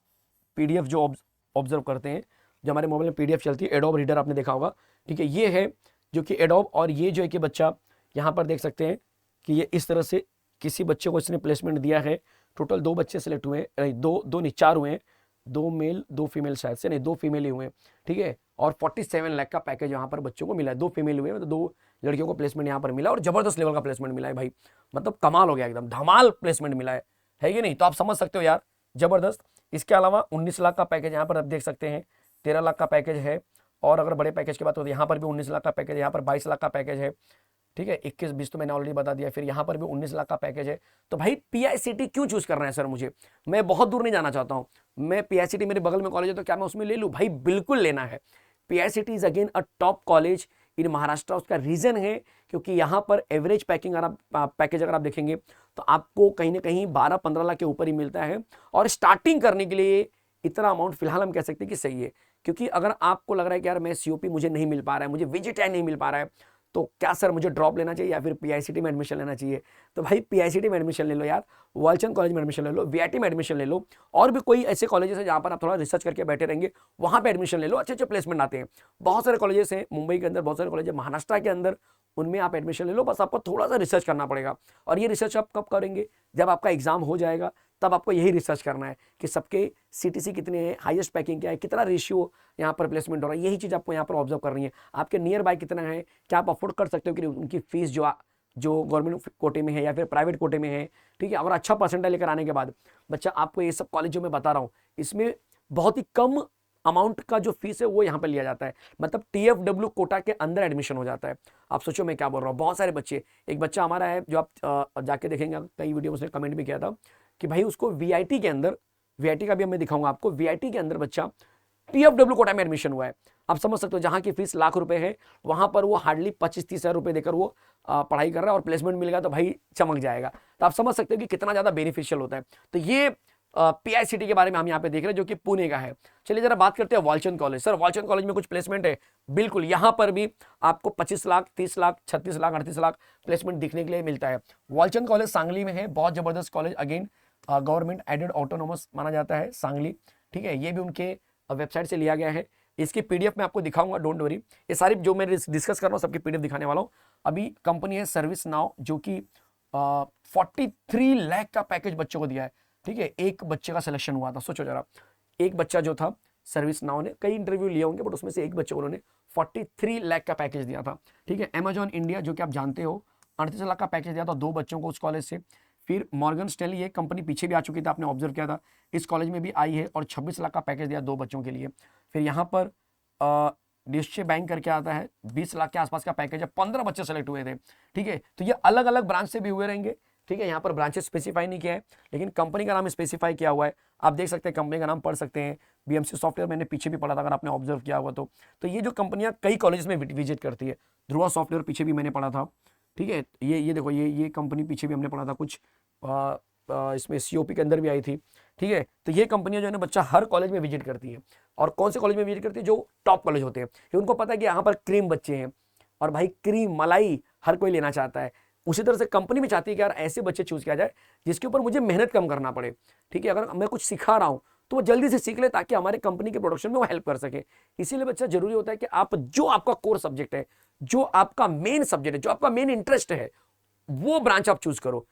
PDF जो ऑब्जर्व करते हैं, जो हमारे मोबाइल में PDF चलती है, एडोब रीडर आपने देखा होगा, ठीक है। ये है जो कि एडोब, और ये जो है कि बच्चा यहाँ पर देख सकते हैं कि ये इस तरह से किसी बच्चे को इसने प्लेसमेंट दिया है। टोटल 2 बच्चे सेलेक्ट हुए हैं, 4 हुए हैं, 2 मेल 2 फीमेल, शायद से नहीं 2 फीमेल ही हुए हैं, ठीक है। और 47 लाख का पैकेज यहाँ पर बच्चों को मिला है, 2 फीमेल हुए हैं, मतलब 2 लड़कियों को प्लेसमेंट यहाँ पर मिला, और जबरदस्त लेवल का प्लेसमेंट मिला है भाई, मतलब कमाल हो गया, एकदम धमाल प्लेसमेंट मिला है कि नहीं। तो आप समझ सकते हो यार, जबरदस्त। इसके अलावा 19 लाख का पैकेज यहाँ पर आप देख सकते हैं, 13 लाख का पैकेज है, और अगर बड़े पैकेज की बात हो तो यहाँ पर भी 19 लाख का पैकेज है, यहाँ पर 22 लाख का पैकेज है, ठीक है। 21-20 तो मैंने ऑलरेडी बता दिया। फिर यहाँ पर भी 19 लाख का पैकेज है। तो भाई PICT क्यों चूज करना है सर मुझे, मैं बहुत दूर नहीं जाना चाहता हूँ, मैं PICT मेरे बगल में कॉलेज है तो क्या मैं उसमें ले लूँ, भाई बिल्कुल लेना है। PICT is again a top college in Maharashtra. उसका रीजन है क्योंकि यहाँ पर एवरेज पैकेज अगर आप देखेंगे तो आपको कहीं ना कहीं 12-15 लाख के ऊपर ही मिलता है, और स्टार्टिंग करने के लिए इतना अमाउंट फिलहाल हम कह सकते हैं कि सही है। क्योंकि अगर आपको लग रहा है कि यार मैं COP मुझे नहीं मिल पा रहा है, मुझे VGTI नहीं मिल पा रहा है, तो क्या सर मुझे ड्रॉप लेना चाहिए या फिर PICT में एडमिशन लेना चाहिए, तो भाई PICT में एडमिशन ले लो यार, वालचंद कॉलेज में एडमिशन ले लो, VIT में एडमिशन ले लो, और भी कोई ऐसे कॉलेजेस हैं जहाँ पर आप थोड़ा रिसर्च करके बैठे रहेंगे, वहाँ पे एडमिशन ले लो, अच्छे अच्छे प्लेसमेंट आते हैं। बहुत सारे कॉलेजेस हैं मुंबई के अंदर, बहुत सारे कॉलेज महाराष्ट्र के अंदर, उनमें आप एडमिशन ले लो, बस आपको थोड़ा सा रिसर्च करना पड़ेगा। और ये रिसर्च आप कब करेंगे, जब आपका एग्जाम हो जाएगा, तब आपको यही रिसर्च करना है कि सबके CTC कितने हैं, हाईएस्ट पैकिंग क्या है, कितना रेशियो यहाँ पर प्लेसमेंट हो रहा है, यही चीज़ आपको यहाँ पर ऑब्जर्व करनी है। आपके नियर बाय कितना है, क्या आप अफोर्ड कर सकते हो कि उनकी फीस जो गवर्नमेंट कोटे में है या फिर प्राइवेट कोटे में है, ठीक है। और अच्छा परसेंटाइल लेकर आने के बाद बच्चा आपको ये सब कॉलेज जो मैं बता रहा हूँ इसमें बहुत ही कम अमाउंट का जो फीस है वो यहाँ पे लिया जाता है, मतलब TFW कोटा के अंदर एडमिशन हो जाता है। आप सोचो मैं क्या बोल रहा हूँ, बहुत सारे बच्चे, एक बच्चा हमारा है जो आप जाके देखेंगे, कई वीडियो में उसने कमेंट भी किया था कि भाई उसको VIT के अंदर, VIT का भी मैं दिखाऊंगा आपको, VIT के अंदर बच्चा TFW कोटा में एडमिशन हुआ है। आप समझ सकते हो जहां की फीस लाख रुपए है, वहां पर वो हार्डली 25-30 हज़ार रुपए देकर वो पढ़ाई कर रहा है और प्लेसमेंट मिल गया तो भाई चमक जाएगा। तो आप समझ सकते हो कि कितना ज्यादा बेनिफिशियल होता है। तो ये PICT के बारे में हम यहाँ पे देख रहे हैं जो कि पुणे का है। चलिए जरा बात करते हैं Walchand college. Sir Walchand college में कुछ प्लेसमेंट है? बिल्कुल, यहाँ पर भी आपको 25 लाख, 30 लाख, 36 लाख, 38 लाख प्लेसमेंट दिखने के लिए मिलता है। वालचंद कॉलेज सांगली में है, बहुत जबरदस्त college, again government aided autonomous माना जाता है सांगली, ठीक है। ये भी उनके वेबसाइट से लिया गया है। इसकी PDF मैं आपको दिखाऊंगा, डोंट वरी। ये सारी जो मैं डिस्कस कर रहा हूँ सबकी PDF दिखाने वाला हूँ। अभी कंपनी है सर्विस नाउ जो कि 43 लाख का पैकेज बच्चों को दिया है, ठीक है। एक बच्चे का सिलेक्शन हुआ था, सोचो जरा, एक बच्चा जो था सर्विस नाउ ने, कई इंटरव्यू लिए होंगे बट उसमें से एक बच्चे को उन्होंने 43 लाख का पैकेज दिया था, ठीक है। अमेजॉन इंडिया जो कि आप जानते हो 38 लाख का पैकेज दिया था 2 बच्चों को उस कॉलेज से। फिर मॉर्गन स्टैनली, ये कंपनी पीछे भी आ चुकी थी, आपने ऑब्जर्व किया था, इस कॉलेज में भी आई है और 26 लाख का पैकेज दिया 2 बच्चों के लिए। फिर यहाँ पर निश्चय बैंक करके आता है, 20 लाख के आसपास का पैकेज है, 15 बच्चे सेलेक्ट हुए थे, ठीक है। तो ये अलग अलग ब्रांच से भी हुए रहेंगे, ठीक है। यहाँ पर ब्रांचेस स्पेसिफाई नहीं किया है लेकिन कंपनी का नाम स्पेसिफाई किया हुआ है। आप देख सकते हैं, कंपनी का नाम पढ़ सकते हैं, BMC सॉफ्टवेयर, मैंने पीछे भी पढ़ा था अगर आपने ऑब्जर्व किया हुआ तो। ये जो कंपनियां कई कॉलेज में विजिट करती है, ध्रुवा सॉफ्टवेयर पीछे भी मैंने पढ़ा था, ठीक है। ये देखो, ये कंपनी पीछे भी हमने पढ़ा था कुछ, इसमें COP के अंदर भी आई थी, ठीक है। तो ये कंपनियां जो है ना बच्चा हर कॉलेज में विजिट करती है, और कौन से कॉलेज में विजिट करती है? जो टॉप कॉलेज होते हैं, उनको पता है कि यहाँ पर क्रीम बच्चे हैं, और भाई क्रीम मलाई हर कोई लेना चाहता है। उसी तरह से कंपनी भी चाहती है कि यार ऐसे बच्चे चूज किया जाए जिसके ऊपर मुझे मेहनत कम करना पड़े, ठीक है। अगर मैं कुछ सिखा रहा हूं तो वो जल्दी से सीख ले ताकि हमारे कंपनी के प्रोडक्शन में वो हेल्प कर सके। इसीलिए बच्चा जरूरी होता है कि आप जो आपका कोर सब्जेक्ट है, जो आपका मेन सब्जेक्ट है, जो आपका मेन इंटरेस्ट है, वो ब्रांच आप चूज करो।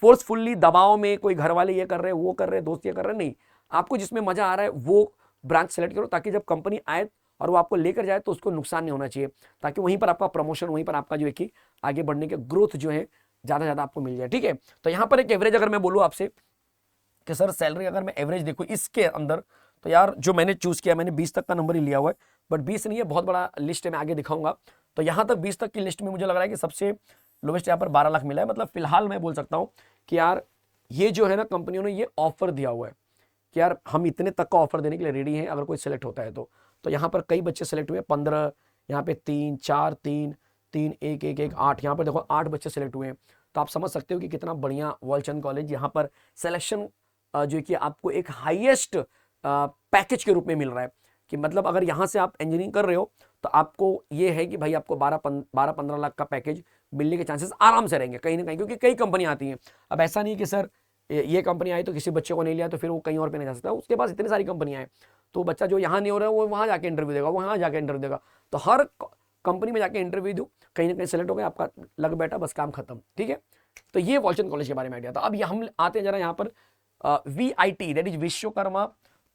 फोर्सफुल्ली दबाव में कोई घर वाले ये कर रहे हैं, वो कर रहे हैं, दोस्त ये कर रहे हैं, नहीं, आपको जिसमें मजा आ रहा है वो ब्रांच सेलेक्ट करो, ताकि जब कंपनी आए और वो आपको लेकर जाए तो उसको नुकसान नहीं होना चाहिए, ताकि वहीं पर आपका प्रमोशन, वहीं पर आपका जो है कि आगे बढ़ने के ग्रोथ जो है ज्यादा ज्यादा आपको मिल जाए, ठीक है। तो यहाँ पर एक एवरेज अगर मैं बोलूँ आपसे कि सर सैलरी अगर मैं एवरेज देखूँ इसके अंदर, तो यार जो मैंने चूज किया, मैंने 20 तक का नंबर ही लिया हुआ है, बट 20 नहीं है, बहुत बड़ा लिस्ट है, मैं आगे दिखाऊंगा। तो यहाँ तक 20 तक की लिस्ट में मुझे लग रहा है कि सबसे लोवेस्ट यहाँ पर 12 लाख मिला है। मतलब फिलहाल मैं बोल सकता हूँ कि यार ये जो है ना कंपनियों ने ये ऑफर दिया हुआ है कि यार हम इतने तक का ऑफर देने के लिए रेडी हैं अगर कोई सिलेक्ट होता है तो यहाँ पर कई बच्चे सिलेक्ट हुए, 15, यहाँ पे 3, 4, 3, 3, 1, 1, 1, 8, यहाँ पर देखो 8 बच्चे सिलेक्ट हुए हैं। तो आप समझ सकते हो कि कितना बढ़िया वालचंद कॉलेज, यहाँ पर सिलेक्शन जो कि आपको एक हाईएस्ट पैकेज के रूप में मिल रहा है, कि मतलब अगर यहाँ से आप इंजीनियरिंग कर रहे हो तो आपको ये है कि भाई आपको 12-15 लाख का पैकेज मिलने के चांसेस आराम से रहेंगे कहीं ना कहीं, क्योंकि कई कंपनी आती हैं। अब ऐसा नहीं कि सर ये कंपनी आई तो किसी बच्चे को नहीं लिया तो फिर वो कहीं और पे नहीं जा सकता, उसके पास इतनी सारी कंपनियां हैं, तो बच्चा जो यहाँ नहीं हो रहा है वो वहाँ जाके इंटरव्यू देगा, वहाँ जाके इंटरव्यू देगा। तो हर कंपनी में जाके इंटरव्यू दो, कहीं ना कहीं सेलेक्ट हो गया, आपका लग बैठा, बस काम खत्म, ठीक है। तो ये वालचंद कॉलेज के बारे में आइडिया था। अब हम आते हैं जरा यहाँ पर VIT, that is Vishwakarma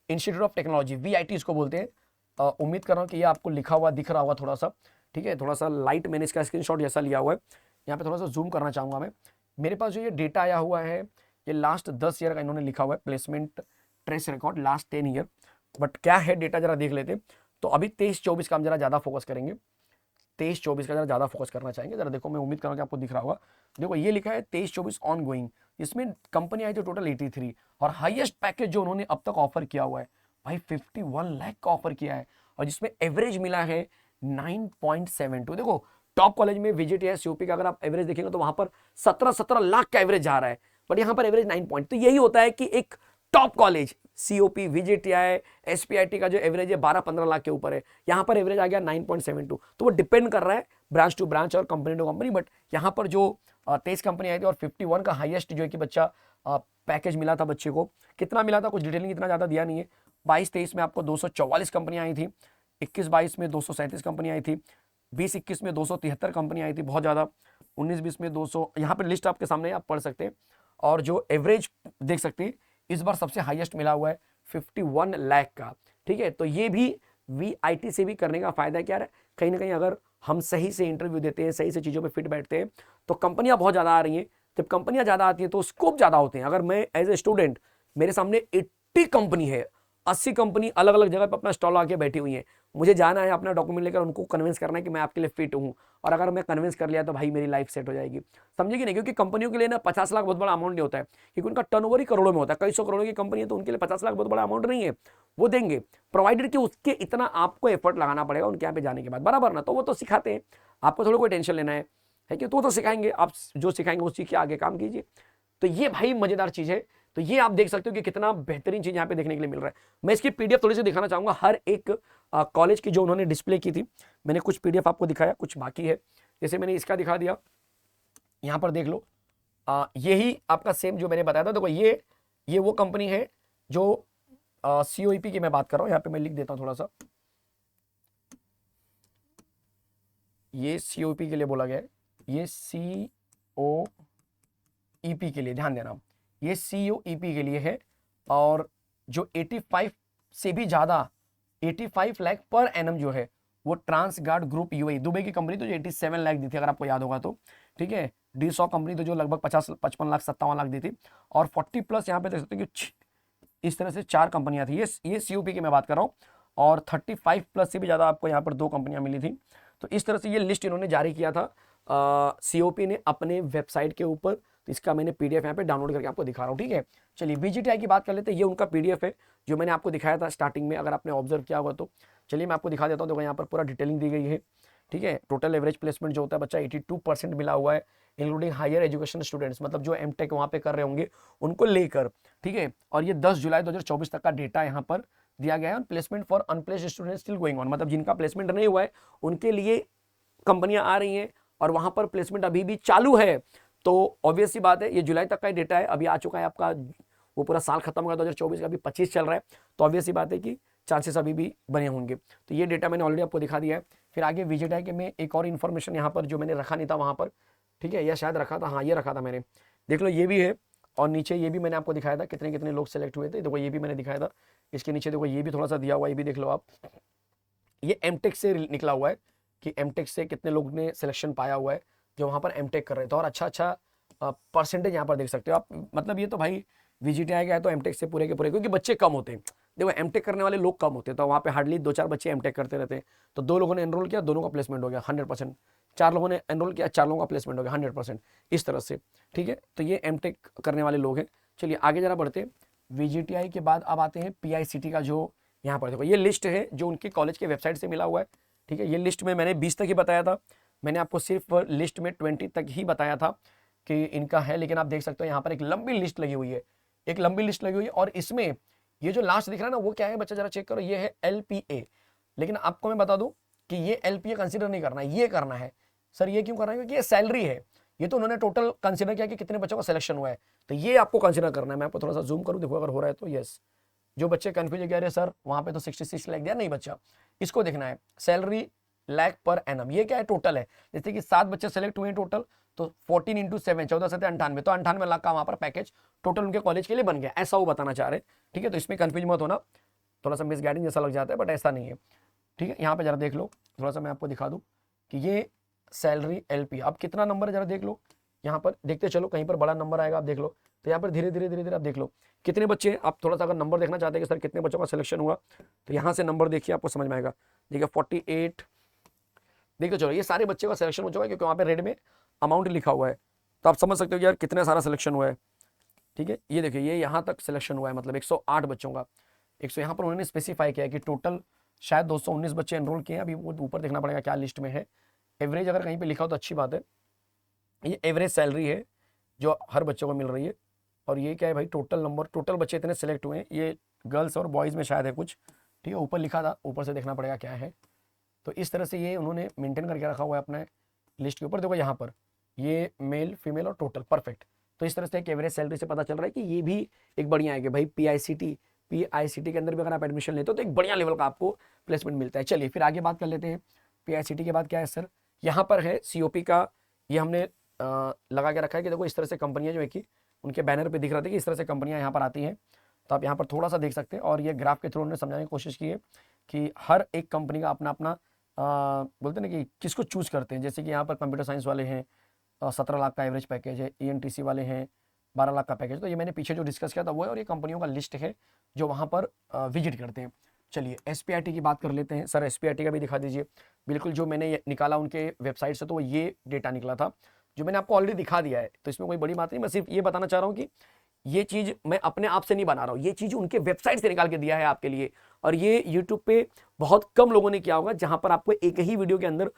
institute of technology, VIT इसको बोलते हैं। उम्मीद कर रहा हूँ कि ये आपको लिखा हुआ दिख रहा होगा थोड़ा सा, ठीक है। थोड़ा सा लाइट मैंने इसका स्क्रीनशॉट जैसा लिया हुआ है, यहाँ पे थोड़ा सा जूम करना चाहूँगा मैं। मेरे पास जो ये डेटा आया हुआ है, ये लास्ट 10 ईयर का इन्होंने लिखा हुआ है, placement trace record last 10 year. But क्या है डेटा जरा देख लेते। तो अभी 23-24 का हम जरा ज़्यादा फोकस करेंगे, 23-24 का जरा ज़्यादा फोकस करना चाहेंगे। जरा देखो, मैं उम्मीद कर रहा हूँ कि आपको दिख रहा होगा। देखो ये लिखा है 23-24 ऑन गोइंग, इसमें कंपनी आई थी टोटल 83, और हाईएस्ट पैकेज जो उन्होंने अब तक ऑफर किया हुआ है भाई 51 लाख का ऑफर किया है, और जिसमें एवरेज मिला है 9.72। देखो टॉप कॉलेज में विजिट या COP का अगर आप एवरेज देखेंगे तो वहां पर 17 लाख का एवरेज जा रहा है, बट यहाँ पर एवरेज 9 पॉइंट। तो यही होता है कि एक टॉप कॉलेज COP, विजिट या SPIT का जो एवरेज है 12-15 लाख के ऊपर है, यहाँ पर एवरेज आ गया 9.72। तो वो डिपेंड कर रहा है ब्रांच टू ब्रांच और कंपनी टू कंपनी। बट यहाँ पर जो 23 कंपनी आई थी और 51 का हाईएस्ट जो है कि बच्चा पैकेज मिला था, बच्चे को कितना मिला था कुछ डिटेलिंग इतना ज़्यादा दिया नहीं है। 22-23 में आपको 244 कंपनियाँ आई थी, 21-22 में 237 कंपनी आई थी, 20-21 में 273 कंपनी आई थी, बहुत ज़्यादा। 19-20 में 200, यहाँ पर लिस्ट आपके सामने आप पढ़ सकते हैं। और जो एवरेज देख सकते हैं इस बार सबसे हाईएस्ट मिला हुआ है 51 लाख का, ठीक है। तो ये भी VIT से भी करने का फायदा क्या है, कहीं ना कहीं अगर हम सही से इंटरव्यू देते हैं, सही से चीज़ों पे फिट बैठते हैं तो कंपनियां बहुत ज़्यादा आ रही हैं। जब कंपनियां ज़्यादा आती हैं तो स्कोप ज़्यादा होते हैं। अगर मैं एज ए स्टूडेंट, मेरे सामने 80 कंपनी है, 80 कंपनी अलग अलग जगह पे अपना स्टॉल आके बैठी हुई है। मुझे जाना है, अपना डॉक्यूमेंट लेकर उनको कन्विंस करना है कि मैं आपके लिए फिट हूँ, और अगर मैं कन्विंस कर लिया तो भाई मेरी लाइफ सेट हो जाएगी। समझे कि नहीं? क्योंकि कंपनियों के लिए ना 50 लाख बहुत बड़ा अमाउंट नहीं होता है, क्योंकि उनका टर्नओवर ही करोड़ों में होता है। कई सौ करोड़ की कंपनी है, तो उनके लिए 50 लाख बहुत बड़ा अमाउंट नहीं है। वो देंगे, प्रोवाइडेड कि उसके इतना आपको एफर्ट लगाना पड़ेगा उनके यहाँ पे जाने के बाद, बराबर ना? तो वो तो सिखाते हैं, आपको थोड़ा कोई टेंशन लेना है कि तो सिखाएंगे, आप जो सिखाएंगे उस चीज के आगे काम कीजिए। तो ये भाई मजेदार चीज है। तो ये आप देख सकते हो कि कितना बेहतरीन चीज यहाँ पे देखने के लिए मिल रहा है। मैं इसकी पीडीएफ थोड़ी सी दिखाना चाहूंगा, हर एक कॉलेज की जो उन्होंने डिस्प्ले की थी, मैंने कुछ पीडीएफ आपको दिखाया, कुछ बाकी है। जैसे मैंने इसका दिखा दिया, यहाँ पर देख लो, यही आपका सेम जो मैंने बताया था। देखो ये वो कंपनी है जो सीओईपी की मैं बात कर रहा हूँ। यहाँ पे मैं लिख देता हूँ थोड़ा सा, ये सीओईपी के लिए बोला गया है, ये सीओईपी के लिए ध्यान देना, ये सीओईपी के लिए है। और जो 85 से भी ज्यादा 85 लाख पर एनम जो है वो ट्रांसगार्ड ग्रुप यूएई, दुबई की कंपनी, तो जो 87 लाख दी थी अगर आपको याद होगा तो, ठीक है। डी100 कंपनी तो जो लगभग 55 लाख 57 लाख दी थी। और 40 प्लस यहाँ पे देख सकते हो कि इस तरह से 4 कंपनियां थी, ये सीओपी की मैं बात कर रहा हूँ। और 35 प्लस से भी ज्यादा आपको यहाँ पर 2 कंपनियां मिली थी। तो इस तरह से ये लिस्ट इन्होंने जारी किया था सीओपी ने अपने वेबसाइट के ऊपर। तो इसका मैंने पीडीएफ यहाँ पे डाउनलोड करके आपको दिखा रहा हूँ, ठीक है। चलिए वीजीटीआई की बात कर लेते हैं। ये उनका पीडीएफ है जो मैंने आपको दिखाया था स्टार्टिंग में, अगर आपने ऑब्जर्व किया होगा तो। चलिए मैं आपको दिखा देता हूँ। देखो यहाँ पर पूरा डिटेलिंग दी गई है, ठीक है। टोटल एवरेज प्लेसमेंट जो होता है बच्चा 82% मिला हुआ है, इंक्लूडिंग हायर एजुकेशन स्टूडेंट्स, मतलब जो एमटेक वहाँ पे कर रहे होंगे उनको लेकर, ठीक है। और ये 10 जुलाई 2024 तक का डेटा यहाँ पर दिया गया है। Placement for unplaced students still going on, मतलब जिनका प्लेसमेंट नहीं हुआ है उनके लिए कंपनियां आ रही हैं और वहां पर प्लेसमेंट अभी भी चालू है। तो ऑब्वियस सी बात है, ये जुलाई तक का डेटा है, अभी आ चुका है आपका, वो पूरा साल खत्म हो गया 2024 का, अभी 25 चल रहा है। तो ऑब्वियस सी बात है कि चांसेस अभी भी बने होंगे। तो ये डेटा मैंने ऑलरेडी आपको दिखा दिया है। फिर आगे वीजीटीआई के में एक और इन्फॉर्मेशन यहाँ पर जो मैंने रखा नहीं था वहां पर, ठीक है, या शायद रखा था, हाँ ये रखा था मैंने, देख लो ये भी है। और नीचे ये भी मैंने आपको दिखाया था कितने कितने लोग सेलेक्ट हुए थे, देखो ये भी मैंने दिखाया था। इसके नीचे देखो ये भी थोड़ा सा दिया हुआ है, ये भी देख लो आप। ये एमटेक से निकला हुआ है कि एमटेक से कितने लोग ने सिलेक्शन पाया हुआ है जो वहां पर एमटेक कर रहे थे। और अच्छा परसेंटेज यहाँ पर देख सकते हो आप। मतलब ये तो भाई वीजीटीआई का है तो एमटेक से पूरे के पूरे, क्योंकि बच्चे कम होते हैं। देखो एमटेक करने वाले लोग कम होते हैं, तो वहाँ पे हार्डली 2-4 बच्चे एमटेक करते रहते हैं। तो 2 लोगों ने एनरोल किया, दोनों का प्लेसमेंट हो गया 100%। 4 लोगों ने एनरोल किया, 4 लोगों का प्लेसमेंट हो गया 100%, इस तरह से, ठीक है। तो ये एमटेक करने वाले लोग हैं। चलिए आगे जरा बढ़ते हैं। वीजीटीआई के बाद अब आते हैं पीआईसीटी का, जो यहाँ पर देखो ये लिस्ट है जो उनके कॉलेज के वेबसाइट से मिला हुआ है, ठीक है। ये लिस्ट में मैंने 20 तक ही बताया था, मैंने आपको सिर्फ लिस्ट में 20 तक ही बताया था कि इनका है। लेकिन आप देख सकते हो यहाँ पर एक लंबी लिस्ट लगी हुई है, एक लंबी लिस्ट लगी हुई है। और इसमें ये जो लास्ट दिख रहा है ना वो क्या है बच्चा, जरा चेक करो, ये है एलपीए। लेकिन आपको मैं बता दूं कि ये एलपीए कंसीडर नहीं करना है, ये करना है। सर ये क्यों करना है? क्योंकि ये सैलरी है, ये तो उन्होंने टोटल कंसीडर किया कि कितने बच्चों का सिलेक्शन हुआ है, तो ये आपको कंसीडर करना है। मैं आपको थोड़ा सा जूम करूं, देखो अगर हो रहा है तो यस। जो बच्चे कंफ्यूज है अरे सर वहां पे तो 66 लाख दिया, नहीं बच्चा, इसको देखना है सैलरी लाख पर एनम। ये क्या है? टोटल है। जैसे कि 7 बच्चे सेलेक्ट हुए टोटल, तो 14 इंटू 7 14 7 98, तो 98 लाख का वहां पर पैकेज टोटल उनके कॉलेज के लिए बन गया, ऐसा वो बताना चाह रहे हैं, ठीक है। तो इसमें कंफ्यूज मत होना, थोड़ा सा मिस गाइडिंग जैसा लग जाता है बट ऐसा नहीं है, ठीक है। यहाँ पे जरा देख लो, थोड़ा सा मैं आपको दिखा दूं कि ये सैलरी एलपी अब कितना नंबर है, जरा देख लो। यहाँ पर देखते चलो, कहीं पर बड़ा नंबर आएगा आप देख लो। तो यहाँ पर धीरे धीरे आप देख लो कितने बच्चे, आप थोड़ा सा अगर नंबर देखना चाहते हैं कि सर कितने बच्चों का सिलेक्शन हुआ, तो यहाँ से नंबर देखिए आपको समझ में आएगा। देखिए 48, देखते चलो ये सारे बच्चे का सिलेक्शन हो चुका है क्योंकि वहाँ पे रेड में अमाउंट लिखा हुआ है। तो आप समझ सकते हो कि यार कितना सारा सिलेक्शन हुआ है, ठीक है। ये देखिए ये यहाँ तक सिलेक्शन हुआ है, मतलब 108 बच्चों का। 100 यहाँ पर उन्होंने स्पेसिफाई किया है कि टोटल शायद 219 बच्चे एनरोल किए हैं। अभी वो ऊपर देखना पड़ेगा क्या लिस्ट में है। एवरेज अगर कहीं पे लिखा हो तो अच्छी बात है। ये एवरेज सैलरी है जो हर बच्चों को मिल रही है। और ये क्या है भाई, टोटल नंबर, टोटल बच्चे इतने सेलेक्ट हुए हैं, ये गर्ल्स और बॉयज़ में शायद है कुछ, ठीक है। ऊपर लिखा था, ऊपर से देखना पड़ेगा क्या है। तो इस तरह से ये उन्होंने मेंटेन करके रखा हुआ है अपने लिस्ट के ऊपर। देखो यहाँ पर ये मेल फीमेल और टोटल परफेक्ट। तो इस तरह से एक एवरेज सैलरी से पता चल रहा है कि ये भी एक बढ़िया है कि भाई पीआईसीटी के अंदर भी अगर आप एडमिशन लेते हो तो एक बढ़िया लेवल का आपको प्लेसमेंट मिलता है। चलिए फिर आगे बात कर लेते हैं। पीआईसीटी के बाद क्या है सर, यहाँ पर है सीओपी का, ये हमने लगा के रखा है कि देखो इस तरह से कंपनियां जो है कि उनके बैनर पे दिख रहा था कि इस तरह से कंपनियां यहाँ पर आती हैं। तो आप यहाँ पर थोड़ा सा देख सकते हैं। और ये ग्राफ के थ्रू उन्होंने समझाने की कोशिश की है कि हर एक कंपनी का अपना अपना बोलते हैं ना कि किसको चूज करते हैं। जैसे कि यहाँ पर कंप्यूटर साइंस वाले हैं, 17 लाख का एवरेज पैकेज है। ईएनटीसी वाले हैं 12 लाख का पैकेज। तो ये मैंने पीछे जो डिस्कस किया था वो है, और ये कंपनियों का लिस्ट है जो वहाँ पर विजिट करते हैं। चलिए SPIT की बात कर लेते हैं। सर SPIT का भी दिखा दीजिए। बिल्कुल जो मैंने निकाला उनके वेबसाइट से, तो वो ये डेटा निकला था जो मैंने आपको ऑलरेडी दिखा दिया है, तो इसमें कोई बड़ी बात नहीं। मैं सिर्फ ये बताना चाह रहा हूँ कि ये चीज़ मैं अपने आप से नहीं बना रहा हूँ, ये चीज़ उनके वेबसाइट से निकाल के दिया है आपके लिए। और ये यूट्यूब पे बहुत कम लोगों ने किया होगा, जहां पर आपको एक ही वीडियो के अंदर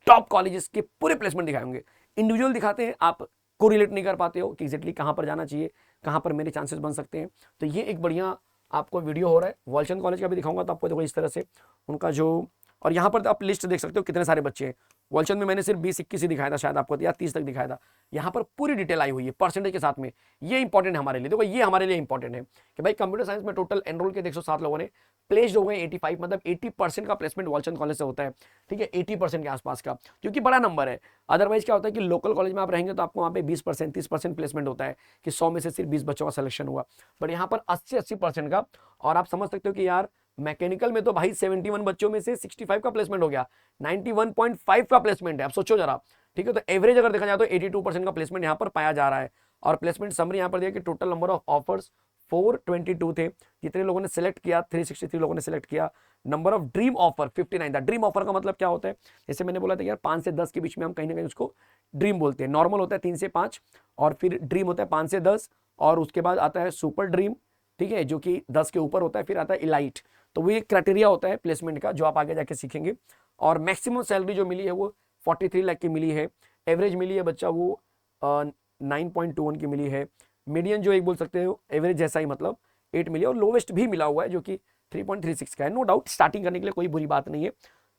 टॉप कॉलेजेस के पूरे प्लेसमेंट दिखाए होंगे। इंडिविजुअल दिखाते हैं, आप को रिलेट नहीं कर पाते हो कि एग्जैक्टली कहाँ पर जाना चाहिए, कहाँ पर मेरे चांसेस बन सकते हैं। तो ये एक बढ़िया आपको वीडियो हो रहा है। वॉलचंद कॉलेज का भी दिखाऊंगा, तो आपको देखो इस तरह से उनका जो, और यहाँ पर आप लिस्ट देख सकते हो कितने सारे बच्चे हैं। वॉलचंद में मैंने सिर्फ 20-21 ही दिखाया था शायद आपको, या 30 तक दिखाया था। यहाँ पर पूरी डिटेल आई हुई है परसेंटेज के साथ में। ये इंपॉर्टेंट है हमारे लिए। देखो ये हमारे लिए इंपॉर्टेंट है कि भाई कंप्यूटर साइंस में टोटल एनरोल के 107 लोगों ने प्लेस्ड हो गए 85, मतलब 80% का प्लेसमेंट वॉलचंद कॉलेज से होता है। ठीक है, 80% के आसपास का, क्योंकि बड़ा नंबर है। अदरवाइज क्या होता है कि लोकल कॉलेज में आप रहेंगे तो आपको वहाँ पे 20%, 30% प्लेसमेंट होता है कि 100 में से सिर्फ 20 बच्चों का सिलेक्शन हुआ। बट यहाँ पर 80% का, और आप समझ सकते हो कि यार मैकेनिकल में तो भाई 71 बच्चों में से 65 का प्लेसमेंट हो गया, 91.5 का प्लेसमेंट है। आप सोचो जरा, ठीक है। तो एवरेज अगर देखा जाए तो 82% का प्लेसमेंट यहाँ पर पाया जा रहा है। और प्लेसमेंट समरी यहाँ पर दिया कि टोटल नंबर ऑफ ऑफर्स 422 थे, जितने लोगों ने सिलेक्ट किया 363 लोगों ने सिलेक्ट किया। नंबर ऑफ ड्रीम ऑफर 59 था। ड्रीम ऑफर का मतलब क्या होता है, जैसे मैंने बोला था यार 5 से 10 के बीच में हम कहीं ना कहीं उसको ड्रीम बोलते हैं। नॉर्मल होता है 3 से 5, और फिर ड्रीम होता है 5 से 10, और उसके बाद आता है सुपर ड्रीम, ठीक है, जो कि 10 के ऊपर होता है। फिर आता है इलाइट। तो वो एक क्राइटेरिया होता है प्लेसमेंट का, जो आप आगे जाके सीखेंगे। और मैक्सिमम सैलरी जो मिली है वो 43 लाख की मिली है। एवरेज मिली है बच्चा वो 9.21 की मिली है। मीडियन जो एक बोल सकते हो एवरेज जैसा ही, मतलब 8 मिली है। और लोवेस्ट भी मिला हुआ है जो कि 3.36 का है। नो डाउट स्टार्टिंग करने के लिए कोई बुरी बात नहीं है,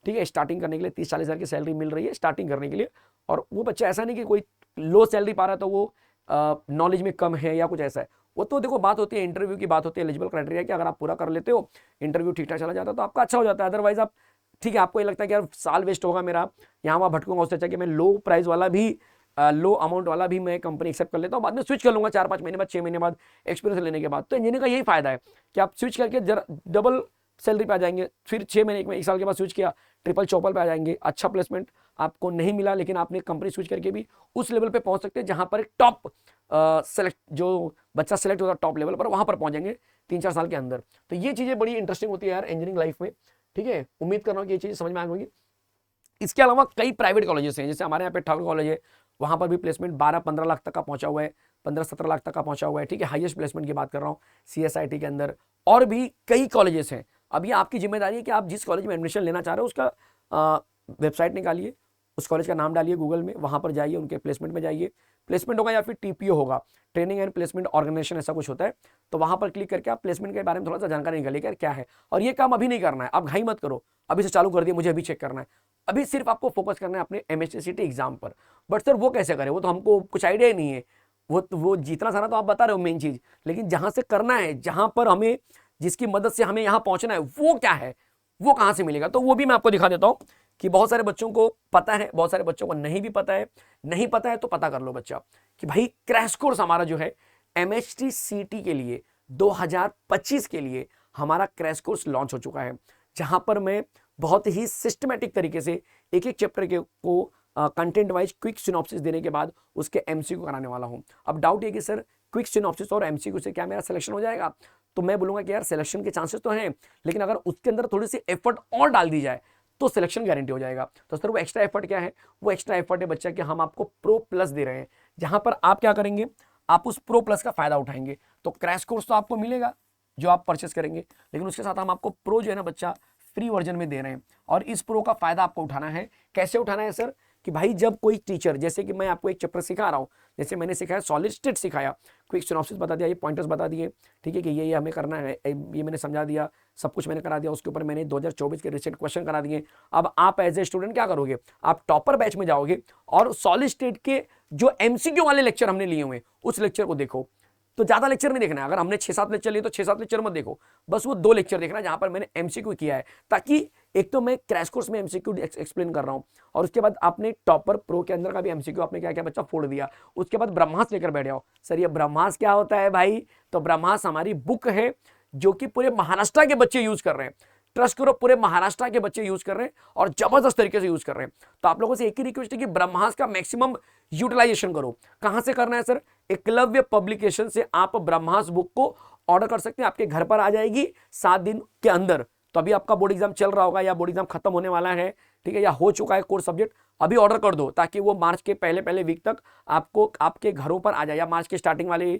ठीक है। स्टार्टिंग करने के लिए 30-40 हज़ार की सैलरी मिल रही है स्टार्टिंग करने के लिए। और वो बच्चा ऐसा नहीं कि कोई लो सैलरी पा रहा है तो वो नॉलेज में कम है या कुछ ऐसा है। वो तो देखो बात होती है इंटरव्यू की, बात होती है एलिजिबल क्राइटेरिया की। अगर आप पूरा कर लेते हो, इंटरव्यू ठीक ठाक चला जाता है तो आपका अच्छा हो जाता है। अदरवाइज आप, ठीक है, आपको ये लगता है कि यार साल वेस्ट होगा मेरा, यहाँ वहाँ भटकूंगा, उससे अच्छा कि मैं लो प्राइस वाला भी, लो अमाउंट वाला भी मैं कंपनी एक्सेप्ट कर लेता हूँ, बाद में स्विच कर लूंगा 4-5 महीने बाद, 6 महीने बाद एक्सपीरियंस लेने के बाद। तो इंजीनियर का यही फायदा है कि आप स्विच करके डबल सैलरी पे आ जाएंगे। फिर 6 महीने, 1 साल के बाद स्विच किया, ट्रिपल चौपल पे आ जाएंगे। अच्छा प्लेसमेंट आपको नहीं मिला, लेकिन आपने कंपनी स्विच करके भी उस लेवल पे पहुंच सकते हैं जहां पर एक टॉप सेलेक्ट, जो बच्चा सेलेक्ट होता है टॉप लेवल पर, वहां पर पहुंच जाएंगे 3-4 साल के अंदर। तो ये चीजें बड़ी इंटरेस्टिंग होती है यार इंजीनियरिंग लाइफ में, ठीक है। उम्मीद कर रहा हूँ कि ये चीजें समझ में आ गई। इसके अलावा कई प्राइवेट कॉलेजेस हैं, जैसे हमारे यहाँ पे ठाकुर कॉलेज है, वहां पर भी प्लेसमेंट 12-15 लाख तक का पहुंचा हुआ है, 15-17 लाख तक का पहुंचा हुआ है, ठीक है। हाईएस्ट प्लेसमेंट की बात कर रहा हूँ CSIT के अंदर। और भी कई कॉलेजेस हैं। अब ये आपकी जिम्मेदारी है कि आप जिस कॉलेज में एडमिशन लेना चाह रहे हो उसका वेबसाइट निकालिए, उस कॉलेज का नाम डालिए गूगल में, वहां पर जाइए, उनके प्लेसमेंट में जाइए। प्लेसमेंट होगा या फिर TPO होगा, ट्रेनिंग एंड प्लेसमेंट ऑर्गेनाइजेशन, ऐसा कुछ होता है। तो वहां पर क्लिक करके आप प्लेसमेंट के बारे में थोड़ा सा जानकारी निकालिए यार क्या है। और ये काम अभी नहीं करना है, आप घाई मत करो, अभी से चालू कर दिए, मुझे अभी चेक करना है। अभी सिर्फ आपको फोकस करना है अपने MHCT एग्जाम पर। बट सर वो कैसे करें, वो तो हमको कुछ आइडिया ही नहीं है। वो जितना सारा तो आप बता रहे हो मेन चीज, लेकिन जहां से करना है, जहां पर हमें, जिसकी मदद से हमें यहां पहुंचना है, वो क्या है, वो कहां से मिलेगा। तो वो भी मैं आपको दिखा देता हूं कि बहुत सारे बच्चों को पता है, बहुत सारे बच्चों को नहीं भी पता है। नहीं पता है तो पता कर लो बच्चा कि भाई क्रैश कोर्स हमारा जो है MHTCT के लिए 2025 के लिए हमारा क्रैश कोर्स लॉन्च हो चुका है, जहां पर मैं बहुत ही सिस्टमेटिक तरीके से एक एक चैप्टर के को कंटेंट वाइज क्विक सिनॉप्सिस देने के बाद उसके MCQ कराने वाला हूं। अब डाउट ये कि सर क्विक सिनॉप्सिस और MCQ से क्या मेरा सिलेक्शन हो जाएगा, तो मैं बोलूंगा कि यार सिलेक्शन के चांसेस तो हैं, लेकिन अगर उसके अंदर थोड़ी सी एफर्ट और डाल दी जाए तो सिलेक्शन गारंटी हो जाएगा। तो सर वो एक्स्ट्रा एफर्ट क्या है, वो एक्स्ट्रा एफर्ट है बच्चा कि हम आपको प्रो प्लस दे रहे हैं, जहां पर आप क्या करेंगे, आप उस प्रो प्लस का फायदा उठाएंगे। तो क्रैश कोर्स तो आपको मिलेगा जो आप परचेस करेंगे, लेकिन उसके साथ हम आपको प्रो जो है ना बच्चा फ्री वर्जन में दे रहे हैं। और इस प्रो का फायदा आपको उठाना है। कैसे उठाना है सर, कि भाई जब कोई टीचर, जैसे कि मैं आपको एक चैप्टर सिखा रहा हूं, जैसे मैंने सिखाया सॉलिड स्टेट सिखाया, क्विक सिनॉप्सिस बता दिया, ये पॉइंटर्स बता दिए, ठीक है, कि ये हमें करना है, ये मैंने समझा दिया, सब कुछ मैंने करा दिया। उसके ऊपर मैंने 2024 के रिसेंट क्वेश्चन करा दिए। अब आप एज ए स्टूडेंट क्या करोगे, आप टॉपर बैच में जाओगे और सॉलिड स्टेट के जो MCQ वाले लेक्चर हमने लिए हुए उस लेक्चर को देखो। तो ज्यादा लेक्चर नहीं देखना है, अगर हमने 6-7 लेक्चर लिए तो 6-7 लेक्चर मत देखो, बस वो 2 लेक्चर देखना जहां पर मैंने MCQ किया है, ताकि एक तो मैं क्रैश कोर्स में MCQ एक्सप्लेन कर रहा हूं, और उसके बाद आपने टॉपर प्रो के अंदर का भी MCQ आपने क्या क्या बच्चा फोड़ दिया। उसके बाद ब्रह्मास्त्र लेकर बैठ जाओ। सर ये ब्रह्मास्त्र क्या होता है भाई, तो ब्रह्मास्त्र हमारी बुक है जो कि पूरे महाराष्ट्र के बच्चे यूज कर रहे हैं। ट्रस्ट करो, पूरे महाराष्ट्र के बच्चे यूज कर रहे हैं और जबरदस्त तरीके से यूज कर रहे हैं। तो आप लोगों से एक ही रिक्वेस्ट है कि ब्रह्मास्त्र का मैक्सिमम यूटिलाइजेशन करो। कहां से करना है सर? एकलव्य पब्लिकेशन से आप ब्रह्मास्त्र बुक को ऑर्डर कर सकते हैं, आपके घर पर आ जाएगी 7 दिन के अंदर। तो अभी आपका बोर्ड एग्जाम चल रहा होगा या बोर्ड एग्जाम खत्म होने वाला है, ठीक है, या हो चुका है कोर्स सब्जेक्ट, अभी ऑर्डर कर दो ताकि वो मार्च के पहले वीक तक आपको आपके घरों पर आ जाए, या मार्च के स्टार्टिंग वाले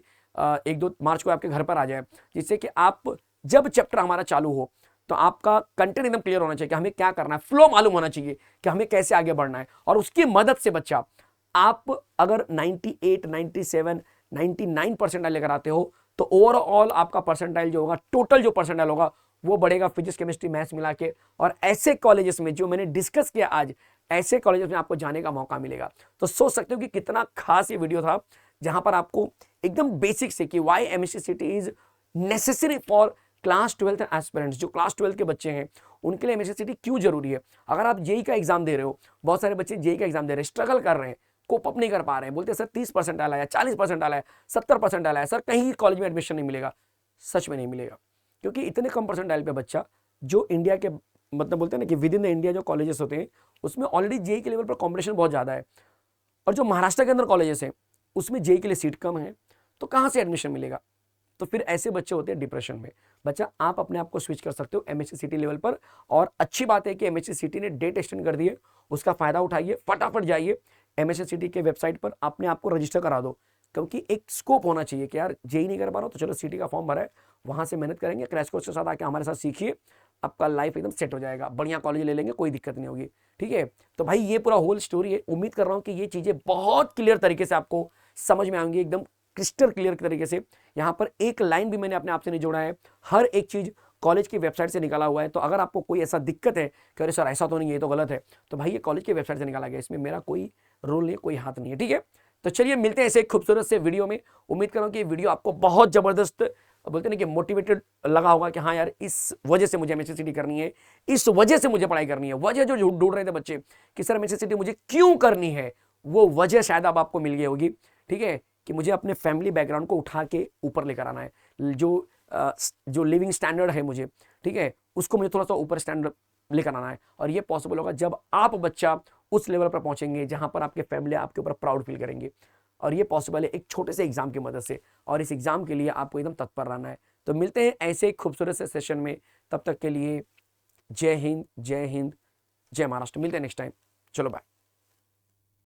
1-2 मार्च को आपके घर पर आ जाए, जिससे कि आप जब चैप्टर हमारा चालू हो तो आपका कंटेंट एकदम क्लियर होना चाहिए कि हमें क्या करना है, फ्लो मालूम होना चाहिए कि हमें कैसे आगे बढ़ना है। और उसकी मदद से बच्चा, आप अगर 98, 97, 99 परसेंटाइल लेकर आते हो तो ओवरऑल आपका परसेंटाइल जो होगा, टोटल जो परसेंटाइल होगा वो बढ़ेगा फिजिक्स, केमिस्ट्री, मैथ्स मिला के। और ऐसे कॉलेजेस में जो मैंने डिस्कस किया आज, ऐसे कॉलेजेस में आपको जाने का मौका मिलेगा। तो सोच सकते हो कि कितना खास ये वीडियो था, जहां पर आपको एकदम बेसिक से कि वाई एमएससी सीटी is necessary for class 12 aspirants. जो क्लास 12 के बच्चे हैं उनके लिए एमएससी सीटी क्यों जरूरी है। अगर आप जेई का एग्जाम दे रहे हो, बहुत सारे बच्चे जेई का एग्जाम दे रहे हैं, स्ट्रगल कर रहे हैं, कोप अप नहीं कर पा रहे हैं, बोलते हैं सर 30% आया, 40% आया, 70% आया, सर कहीं कॉलेज में एडमिशन नहीं मिलेगा। सच में नहीं मिलेगा, क्योंकि इतने कम परसेंटाइल पे बच्चा जो इंडिया के मतलब बोलते हैं ना कि विद इन द इंडिया जो कॉलेजेस होते हैं उसमें ऑलरेडी जेई के लेवल पर कॉम्पिटिशन बहुत ज़्यादा है, और जो महाराष्ट्र के अंदर कॉलेजेस हैं उसमें जेई के लिए सीट कम है, तो कहाँ से एडमिशन मिलेगा। तो फिर ऐसे बच्चे होते हैं डिप्रेशन में। बच्चा आप अपने आप को स्विच कर सकते हो एमएससी सीटी लेवल पर। और अच्छी बात है कि एमएससी सीटी ने डेट एक्सटेंड कर दी है, उसका फायदा उठाइए, फटाफट जाइए एमएससी सीटी के वेबसाइट पर अपने आप को रजिस्टर करा दो, क्योंकि एक स्कोप होना चाहिए कि यार जेई नहीं कर पा रहा हूं तो चलो सीटी का फॉर्म भरा है, वहां से मेहनत करेंगे, क्रैश कोर्स के साथ आके हमारे साथ सीखिए, आपका लाइफ एकदम सेट हो जाएगा, बढ़िया कॉलेज ले लेंगे, कोई दिक्कत नहीं होगी। ठीक है, तो भाई ये पूरा होल स्टोरी है। उम्मीद कर रहा हूं कि ये चीजें बहुत क्लियर तरीके से आपको समझ में आएंगी, एकदम क्रिस्टल क्लियर तरीके से। यहाँ पर एक लाइन भी मैंने अपने आप से नहीं जोड़ा है, हर एक चीज कॉलेज की वेबसाइट से निकाला हुआ है। तो अगर आपको कोई ऐसा दिक्कत है कि अरे सर ऐसा तो नहीं है, ये तो गलत है, तो भाई ये कॉलेज की वेबसाइट से निकाला गया, इसमें मेरा कोई रोल नहीं है, कोई हाथ नहीं है। ठीक है, तो चलिए मिलते हैं ऐसे एक खूबसूरत से वीडियो में। उम्मीद कर रहा हूं कि ये वीडियो आपको बहुत जबरदस्त बोलते हैं कि मोटिवेटेड लगा होगा कि हाँ यार इस वजह से मुझे एमएससी सीटी करनी है, इस वजह से मुझे पढ़ाई करनी है। वजह जो ढूंढ रहे थे बच्चे कि सर एमएससी सीटी मुझे क्यों करनी है, वो वजह शायद अब आपको मिल गई होगी। ठीक है, कि मुझे अपने फैमिली बैकग्राउंड को उठा के ऊपर लेकर आना है, जो लिविंग स्टैंडर्ड है मुझे, ठीक है, उसको मुझे थोड़ा सा ऊपर स्टैंडर्ड लेकर आना है। और ये पॉसिबल होगा जब आप बच्चा उस लेवल पर पहुंचेंगे जहां पर आपके फैमिली आपके ऊपर प्राउड फील करेंगे। और ये पॉसिबल है एक छोटे से एग्जाम की मदद से, और इस एग्जाम के लिए आपको एकदम तत्पर रहना है। तो मिलते हैं ऐसे एक खूबसूरत से सेशन में, तब तक के लिए जय हिंद, जय हिंद, जय महाराष्ट्र। मिलते हैं नेक्स्ट टाइम, चलो बाय।